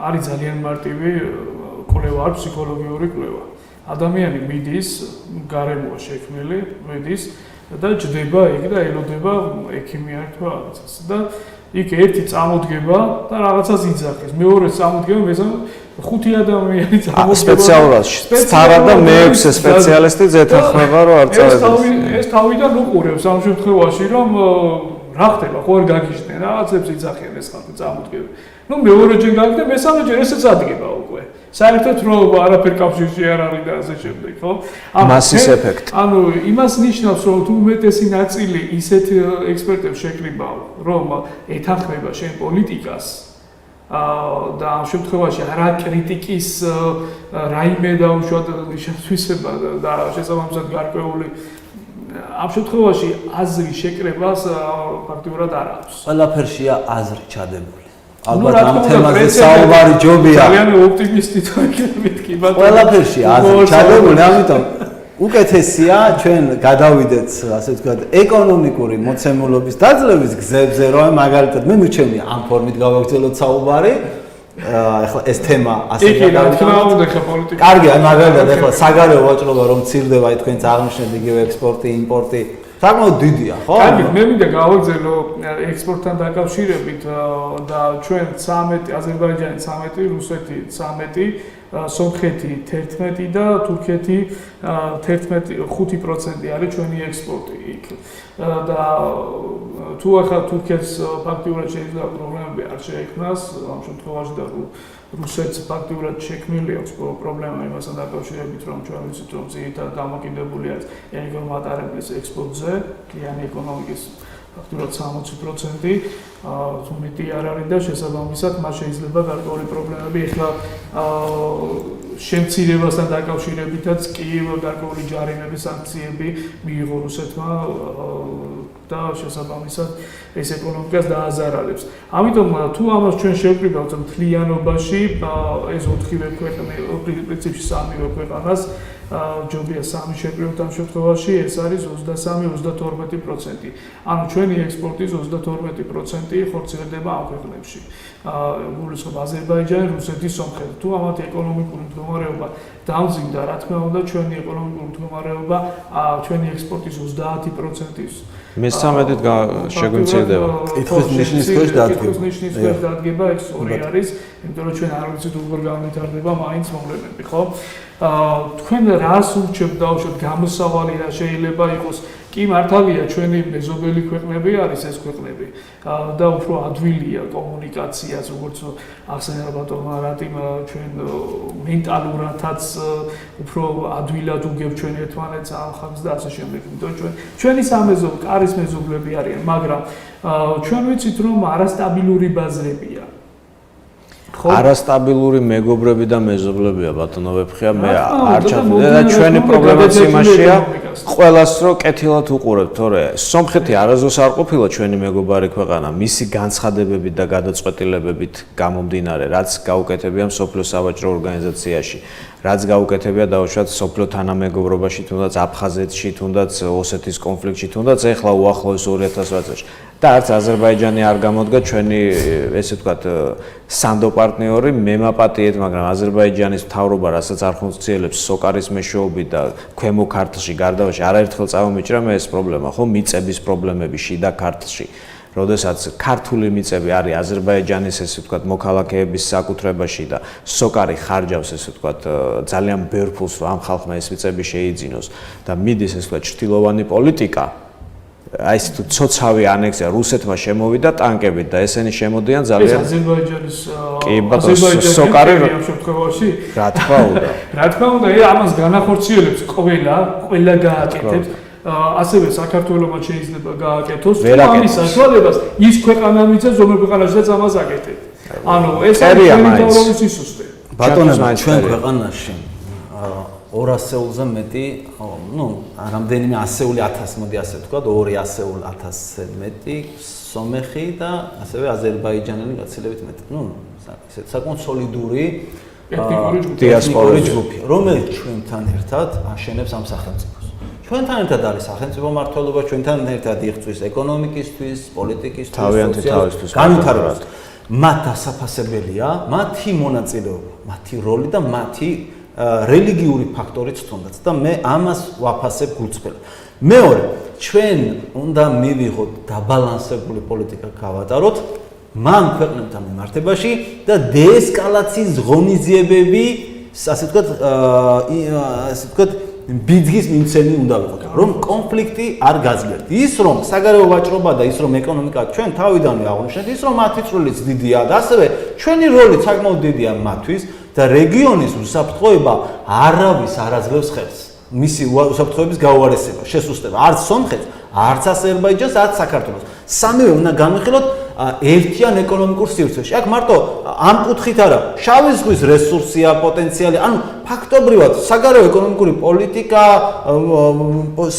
არის ძალიან მარტივი კვლევა, არის ფსიქოლოგიური კვლევა. ადამიანი მიდის, გარემოა შექმნილი, მიდის და ჯდება იქ და ელოდება ექიმიანს თუ რაღაცას და იქ ერთი წამოდგება და რაღაცას იძახის. მეორე წამოდგება, მესამე ხუთი ადამიანი წამოდგება. სპეციალურად სტარა და მეექვსე სპეციალისტი ზეთანხმება რომ არ წავედეს. ეს თავიდან უყურებს ამ შემთხვევაში რომ რა ხდება, ხო არ გაგიჟდნენ, რაღაცებს იძახიან ეს ხალხი წამოდგება. ნუ მეორეჯერ გაგდა, მესამეჯერ ესეც ადგება უკვე. საერთოდ რომ არაფერ კავშირში არ არის და ასე შემდეგ, ხო? მასის ეფექტი. ანუ იმას ნიშნავს, რომ თუ უმეტესი ნაწილი ისეთ ექსპერტებს შეკრიბავ, რომ ეთანხმება შენ პოლიტიკას და ამ შემთხვევაში არა კრიტიკის რაიმე დაუშვათ ნიშნავსება და შესაბამისად გარკვეული ამ შემთხვევაში აზრი შეკრებას ფაქტიურად არ აქვს. ყველაფერშია აზრი ჩადებული. ალბათ ამ თემაზე საუბარი ჯობია. ძალიან ოპტიმისტი თქვი, ბატონო. ყველაფერში აზრი ჩადებული, ამიტომ უკეთესია ჩვენ გადავიდეთ, ასე ვთქვათ, ეკონომიკური მოცემულობის დაძლევის გზებზე, რომ მაგალითად მე მიჩვენია ამ ფორმით გავაგრძელოთ საუბარი. ეხლა ეს თემა ასე გადავიდეთ ხა პოლიტიკა. კარგი, აი მაგალითად ეხლა საგარეო ვაჭრობა რომ მცირდება, აი თქვენც აღნიშნეთ იგივე ექსპორტი, იმპორტი საკმაოდ დიდია, ხო? კარგი, მე მინდა გავაგრძელო ექსპორტთან დაკავშირებით და ჩვენ 13, აზერბაიჯანი 13, რუსეთი 13, სომხეთი 11 და თურქეთი 5% არის ჩვენი ექსპორტი იქ. და თუ ახლა თურქეთს ფაქტიურად შეიძლება პრობლემები არ შეექმნას, ამ შემთხვევაში და რუსეთს ფაქტიურად შექმნილი აქვს პრობლემა იმასთან დაკავშირებით, რომ ჩვენ ვიცით, რომ ძირითადად დამოკიდებული არის ენერგომატარებლის ექსპორტზე, მთლიანი ეკონომიკის ფაქტიურად 60%, თუ მეტი არ არის და შესაბამისად მას შეიძლება გარკვეული პრობლემები ეხლა შემცირებასთან დაკავშირებითაც კი გარკვეული ჯარიმები, სანქციები მიიღო რუსეთმა და შესაბამისად ეს ეკონომიკას დააზარალებს. ამიტომ თუ ამას ჩვენ შევკრიბავთ მთლიანობაში, ეს 4-ვე ქვეყანა, პრინციპში 3-ვე ქვეყანას ჯობია 3 შეკრიბოთ ამ შემთხვევაში, ეს არის 23-32%. ანუ ჩვენი ექსპორტის 32% ხორციელდება ამ ქვეყნებში. გულისხმობ აზერბაიჯანი, რუსეთი, სომხეთი. თუ ამათი ეკონომიკური მდგომარეობა დამძიმდა, რა თქმა უნდა, ჩვენი ეკონომიკური მდგომარეობა ჩვენი ექსპორტის 30%-ის მესამედით შეგვიმცირდება. კითხვის ნიშნის ქვეშ დადგება. კითხვის ნიშნის ქვეშ დადგება, ეს ორი არის, იმიტომ რომ ჩვენ არ ვიცით როგორ განვითარდება მაინც მოვლენები, ხო? თქვენ რას ურჩევთ დაუშვათ გამოსავალი რა შეიძლება იყოს? კი მართალია ჩვენი მეზობელი ქვეყნები არის ეს ქვეყნები და უფრო ადვილია კომუნიკაციას, როგორც ახსენა ბატონმა რატიმ ჩვენ მენტალურადაც უფრო ადვილად უგებ ჩვენ ერთმანეთს ამ ხალხს და ასე შემდეგ. იმიტომ ჩვენი სამეზობლო კარის მეზობლები არიან, მაგრამ ჩვენ ვიცით რომ არასტაბილური ბაზრებია. არასტაბილური მეგობრები და მეზობლებია ბატონო ვეფხია მე არ ჩავდე და ჩვენი პრობლემაც იმაშია ყველას რო კეთილად უყურებთ თორე სომხეთი არასდროს არ ყოფილა ჩვენი მეგობარი ქვეყანა მისი განცხადებებით და გადაწყვეტილებებით გამომდინარე რაც გაუკეთებია მსოფლიო სავაჭრო ორგანიზაციაში რაც გაუკეთებია დაუშვათ მსოფლიო თანამეგობრობაში თუნდაც აფხაზეთში თუნდაც ოსეთის კონფლიქტში თუნდაც ეხლა უახლოეს 2020 წელს და არც აზერბაიჯანი არ გამოდგა ჩვენი ესე ვთქვათ სანდო პარტნიორი მემაპატიეთ მაგრამ აზერბაიჯანის მთავრობა რასაც არ ხონციელებს სოკარის მეშვეობით და ქვემო ქართლში გარდავაში არაერთხელ წამომიჭრა მე ეს პრობლემა ხო მიწების პრობლემები შიდა ქართლში როდესაც ქართული მიწები არის აზერბაიჯანის ესე ვთქვათ მოქალაქეების საკუთრებაში და სოკარი ხარჯავს ესე ვთქვათ ძალიან ბევრ ფულს რომ ამ ხალხმა ეს მიწები შეიძინოს და მიდის ესე ვთქვათ ჭრილოვანი პოლიტიკა აი ეს თუ ცოცავი ანექსია რუსეთმა შემოვიდა ტანკებით და ესენი შემოდიან ძალიან აზერბაიჯანის სოკარი ამ შემთხვევაში რა თქმა უნდა რა თქმა უნდა ამას განახორციელებს ყველა გააკეთებს ასევე საქართველოსმა შეიძლება გააკეთოს ამის საშუალებას ის ქვეყანა მიცეს რომელ ქვეყანაშიც ამას აკეთებს ანუ ეს არის მთავრობის სისტემა ბატონებო ჩვენ ქვეყანაში 200-ზე მეტი, რამდენიმე ასეული 1000, მოდი ასე ვთქვა, 200,000-ზე მეტი სომეხი და ასევე აზერბაიჯანელი გაცილებით მეტი. ესეთ საკმაოდ სოლიდური დიასპორული ჯგუფი, რომელიც ჩვენთან ერთად აშენებს ამ სახელმწიფოს. ჩვენთან ერთად არის სახელმწიფო მართლობა, ჩვენთან ერთად იღწვის ეკონომიკისთვის, პოლიტიკისთვის, თავიანთი განვითარებას. მათ დასაფასებელია მათი მონაწილეობა, მათი როლი და მათი რელიგიური ფაქტორიც თუნდაც და მე ამას ვაფასებ გულწრფელად. მეორე, ჩვენ უნდა მივიღოთ დაბალანსებული პოლიტიკა გავატაროთ მან ქვეყნებთან მიმართებაში და დეესკალაციის ღონისძიებები, ასე ვთქვათ, ბიძგის მიმცემი უნდა ვიყოთ, რომ კონფლიქტი არ გაძლიერდეს. ის რომ საგარეო ვაჭრობა და ის რომ ეკონომიკა ჩვენ თავიდანვე აღვნიშნეთ, ის რომ მათი წვლილიც დიდია და ასევე ჩვენი როლიც საკმაოდ დიდია მათთვის. და რეგიონის უსაფრთხოება არავის არ აძლევს ხელს. მისი უსაფრთხოების გაუარესება, შესუსტება არც სომხეთს, არც აზერბაიჯანს, არც საქართველოს. სამივე უნდა განვიხილოთ ერთიან ეკონომიკურ სივრცეში. აქ მარტო ამ კუთხით არა, შავი ზღვის რესურსია, პოტენციალი, ანუ ფაქტობრივად საგარეო ეკონომიკური პოლიტიკა,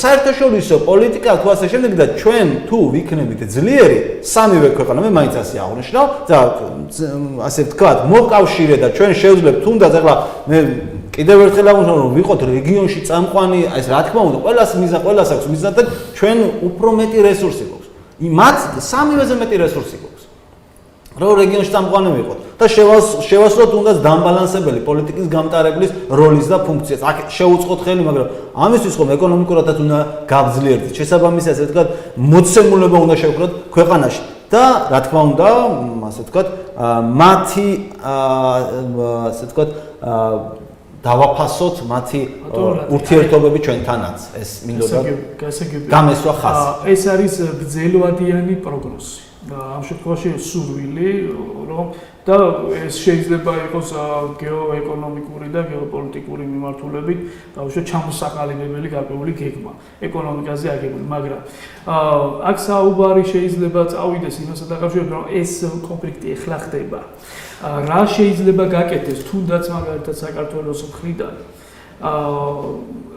საერთაშორისო პოლიტიკა თუ ასე შემდეგ და ჩვენ თუ ვიქნებით ძლიერი სამივე ქვეყანა, მე მაინც ასე აღვნიშნავ და ასე ვთქვათ, მოკავშირე და ჩვენ შევძლებთ თუნდაც ახლა მე კიდევ ერთხელ აღვნიშნავ რომ ვიყოთ რეგიონში წამყვანი, ეს რა თქმა უნდა, ყველას აქვს მიზნა და ჩვენ უფრო მეტი რესურსი გვაქვს. მათ სამივეზე მეტი რესურსი გვაქვს. რომ რეგიონში წამყვანი ვიყოთ და შევასრულოთ თუნდაც დამბალანსებელი პოლიტიკის გამტარებლის როლის და ფუნქციას. აქ შეუწყოთ ხელი, მაგრამ ამისთვის ხომ ეკონომიკურადაც უნდა გავძლიერდეთ. შესაბამისი ასე ვთქვათ, მოცემულობა უნდა შევქმნათ ქვეყანაში. და რა თქმა უნდა, ასე ვთქვათ, მათი ასე ვთქვათ, დავაფასოთ მათი ურთიერთობები ჩვენთანაც. ეს მინდოდა გამესვა ხაზი. ეს არის გრძელვადიანი პროგნოზი. ამ შემთხვევაში სურვილი, რომ და ეს შეიძლება იყოს გეოეკონომიკური და გეოპოლიტიკური მიმართულებით, დაუშვათ ჩამოსაყალიბებელი გარკვეული გეგმა ეკონომიკაზე აგებული, მაგრამ აქ საუბარი შეიძლება წავიდეს იმასთან დაკავშირებით, რომ ეს კონფლიქტი ეხლა ხდება. რა შეიძლება გაკეთდეს თუნდაც მაგალითად საქართველოს მხრიდან,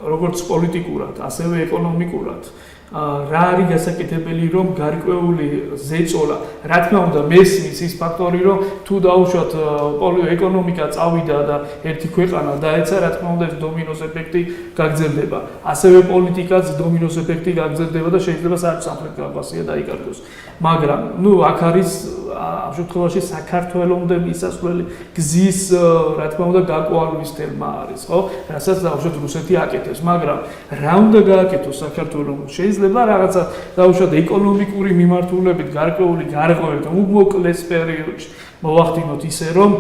როგორც პოლიტიკურად, ასევე ეკონომიკურად. რა არის გასაკეთებელი, რომ გარკვეული ზეწოლა რა თქმა უნდა მესმის ის ფაქტორი რომ თუ დაუშვათ ეკონომიკა წავიდა და ერთი ქვეყანა დაეცა რა თქმა უნდა ეს დომინოს ეფექტი გაგრძელდება ასევე პოლიტიკაც დომინოს ეფექტი გაგრძელდება და შეიძლება სამხრეთ კავკასია დაიკარგოს მაგრამ ნუ აქ არის ამ შემთხვევაში საქართველოსამდე მისასვლელი გზის რა თქმა უნდა გაყვარვის თემა არის ხო რასაც დაუშვათ რუსეთი აკეთებს მაგრამ რა უნდა გააკეთოს საქართველოს შეიძლება რაღაცა დაუშვათ ეკონომიკური მიმართულებით გარკვეული გარღვევით უმოკლეს პერიოდში მოვახდინოთ ისე რომ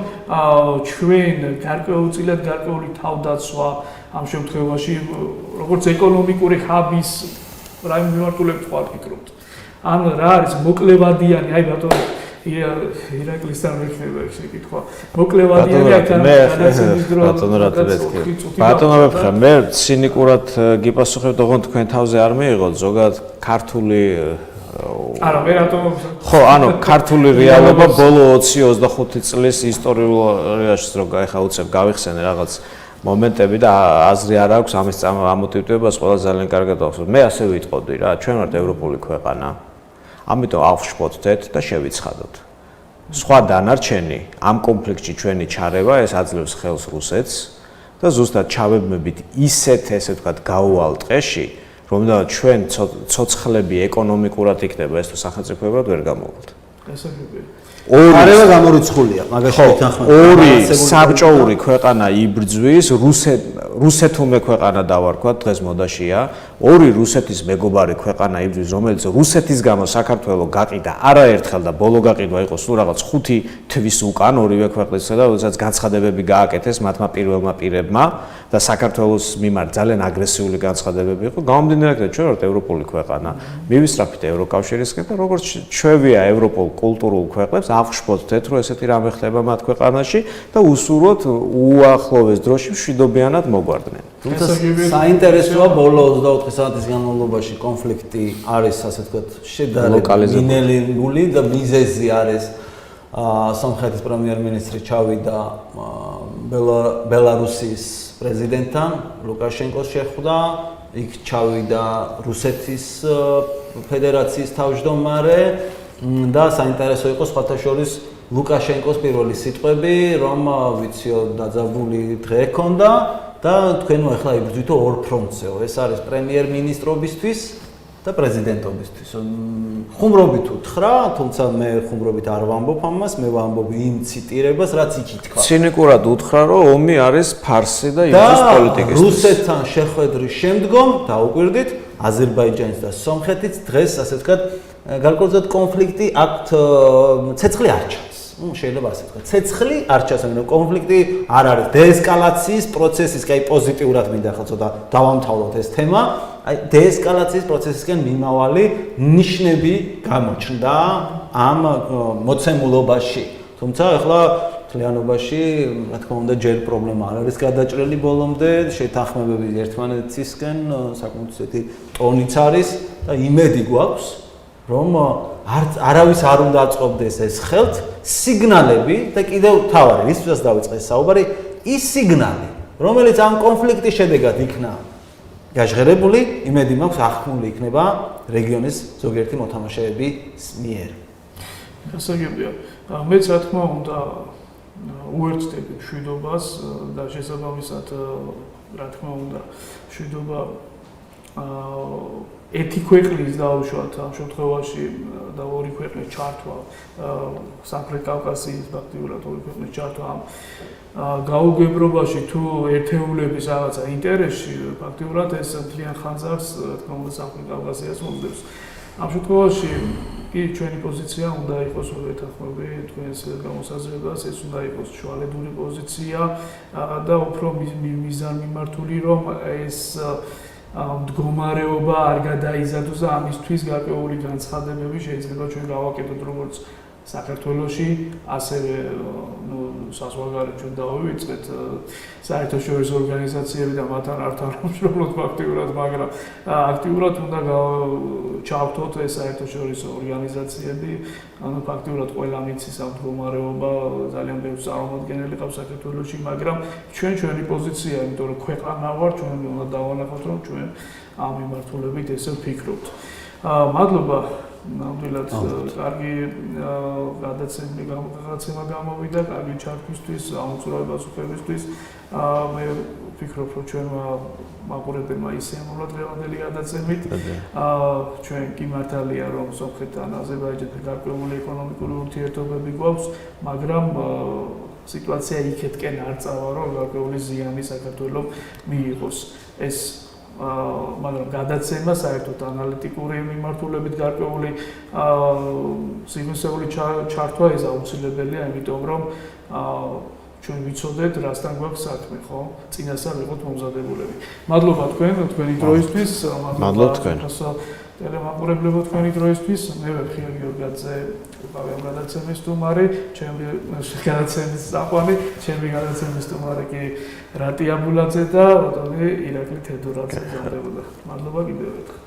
ჩვენ გარკვეულწილად გარკვეული თავდაცვა ამ შემთხვევაში როგორც ეკონომიკური ჰაბის რა მიმართულებით ხარ ფიქრობთ ან რა არის მოკლევადიანი აი ბატონო ირაკლისთან მექნება ეს კითხვა მოკლევადიანი აქ ბატონო ვეფხა მე ცინიკურად გიპასუხებ თქო თქვენ თავზე არ მიიღოთ ზოგადად ქართული არა მე რატომ ხო ანუ ქართული რეალობა ბოლო 20-25 წლის ისტორიაში რო ხა უცებ გავიხსენე რაღაც მომენტები და აზრი არ აქვს ამის ამოტივტივებას ყველა ძალიან კარგად ახსოვს მე ასე ვიტყოდი რა ჩვენ ვართ ევროპული ქვეყანა ამიტომ ავშფოთდეთ და შევიცხადოთ სხვა დანარჩენი ამ კონფლიქტში ჩვენი ჩარევა ეს აძლევს ხელს რუსეთს და ზუსტად ჩავებმებით ისეთ ესე ვთქვათ გაუვალ ტყეში რომელსაც ჩვენ ცოცხლები ეკონომიკურად იქნება ეს თუ სახელმწიფოებად ვერ გამოვვალთ გასაგებია არევა გამორიცხულია მაგაში თანხმობ ორი საბჭოური ქვეყანა იბრძვის რუსეთუმე ქვეყანა დავარქვათ დღეს მოდაშია ორი რუსეთის მეგობარი ქვეყანა იბრძვის რომელიც რუსეთის გამო საქართველოს გაყიდა არაერთხელ და ბოლო გაყიდვა იყო სულ რაღაც 5 თვის უკან ორივე ქვეყნისა და როდესაც განცხადებები გააკეთეს მათმა პირველმა პირებმა და საქართველოს მიმართ ძალიან აგრესიული განცხადებები იყო გამომდინარე ჩვენ ვართ ევროპული ქვეყანა მივისწრაფით ევროკავშირისკენ და როგორც ჩვევია ევროპულ კულტურულ ქვეყნებს აღშფოთდეთ რომ ესეთი რამე ხდება მათ ქვეყანაში და უსურვოთ უახლოეს დროში მშვიდობიანად მოგვარდნენ თუმცა საინტერესოა ბოლო 24 საათის განმავლობაში კონფლიქტი არის ასე ვთქვათ შედარებით მინერალური და მიზეზი არის სომხეთის პრემიერ-მინისტრი ჩავიდა ბელარუსის პრეზიდენტთან ლუკაშენკოს შეხვდა იქ ჩავიდა რუსეთის ფედერაციის თავმჯდომარე და საინტერესო იყო სხვათა შორის ლუკაშენკოს პირველი სიტყვები რომ ვიციო დაძაბული დღე ჰქონდა და თქვენო ახლა იბრძვითო ორ ფრონტზეო ეს არის პრემიერ-მინისტრობისთვის და პრეზიდენტობისთვის ხუმრობით უთხრა თუმცა მე ხუმრობით არ ვამბობ ამას მე ვამბობ იმ ციტირებას რაც იქ ითქვა ცინიკურად უთხრა რომ ომი არის ფარსი და იბრძვის პოლიტიკისთვის რუსეთთან შეხვედრის შემდგომ დაუკვირდით აზერბაიჯანის და სომხეთის დღეს ასე ვთქვათ გარკვეულწილად კონფლიქტი აქვთ ცეცხლი არ ჩანს შეიძლება ასე ვთქვათ ცეცხლი არ ჩანს ანუ კონფლიქტი არ არის დეესკალაციის პროცესის კაი პოზიტიურად მინდა ახლა ცოტა დავამთავროთ ეს თემა აი დეესკალაციის პროცესისკენ მიმავალი ნიშნები გამოჩნდა ამ მოცემულობაში თუმცა ახლა მთლიანობაში რა თქმა უნდა ჯერ პრობლემა არ არის გადაჭრელი ბოლომდე შეთანხმებები ერთმანეთისკენ საკმაოდ ისეთი ტონიც არის და იმედი გვაქვს რომ არავის არ უნდა აწყობდეს ეს ხელთ სიგნალები და კიდევ თავარი ისწრას დავიწყე საუბარი ის სიგნალი რომელიც ამ კონფლიქტის შედეგად იქნა გაჟღერებული იმედი მაქვს ახმული იქნება რეგიონის ზოგიერთი მოთამაშეების მიერ გასაგებია მეც რა თქმა უნდა უერთდები მშვიდობას და შესაბამისად რა თქმა უნდა მშვიდობა ერთი ქვეყნის დაუშვათ ამ შემთხვევაში და ორი ქვეყნის ჩართვა სამხრეთ კავკასიის ფაქტიურად ორი ქვეყნის ჩართვა ამ გაუგებრობაში თუ ერთეულების რაღაცა ინტერესში ფაქტიურად ეს ძალიან ხანძარს რა თქმა უნდა სამხრეთ კავკასიას მომდებს ამ შემთხვევაში კი ჩვენი პოზიცია უნდა იყოს ვეთანხმები თქვენს გამოსაზრებას ეს უნდა იყოს შუალედური პოზიცია და უფრო მიზანმიმართული რომ ეს მდგომარეობა არ გადაიზარდოს და ამისთვის გარკვეული განცხადებები შეიძლება ჩვენ გავაკეთოთ როგორც საქართველოში ასევე საზღვარგარეთ ჩვენ დავივიწყეთ საერთაშორისო ორგანიზაციები და მათთან არ თანამშრომლობთ ფაქტიურად მაგრამ აქტიურად უნდა ჩავთოთ ეს საერთაშორისო ორგანიზაციები ანუ ფაქტიურად ყველა მიცის ამ მდგომარეობა ძალიან ბევრი წარმომადგენელი ყავს საქართველოში მაგრამ ჩვენი პოზიცია იმიტომ რომ ქვეყანა ვარ ჩვენ უნდა დავანახოთ რომ ჩვენ ამ მიმართულებით ესე ვფიქრობთ მადლობა ნამდვილად კარგი გადაცემა გამოვიდა, კარგი ჩართვისთვის, ამოწურვა პასუხებისთვის. მე ვფიქრობ, რომ ჩვენმა მაყურებელმა ისე ამოვლა დღევანდელი გადაცემით. ჩვენ კი მართალია, რომ სომხეთთან აზერბაიჯანთან გარკვეული ეკონომიკური ურთიერთობები გვაქვს, მაგრამ სიტუაცია იქეთკენ არ წავა, რომ გარკვეული ზიანი საქართველოს მიიღოს. ეს მაგრამ გადაცემა საერთოდ ანალიტიკური მიმართულებით გარკვეული სიგნისეული ჩართვა ეს აუცილებელია, იმიტომ რომ ჩვენ ვიცოდეთ, რასთან გვაქვს საქმე, ხო? წინასწარ ვიყოთ მომზადებულები. მადლობა თქვენი დროისთვის, მადლობა თქვენ. ტელემაყურებლებო თქვენი დროისთვის. მე ვარ ხია გიორგაძე, ვიყავი ამ გადაცემის სტუმარი, ჩემი გადაცემის საყვანი, ჩემი გადაცემის სტუმარი კი რატი აბულაძე და ბატონი ირაკლი თედორაძე გზავდებოდა. მადლობა კიდევ ერთხელ.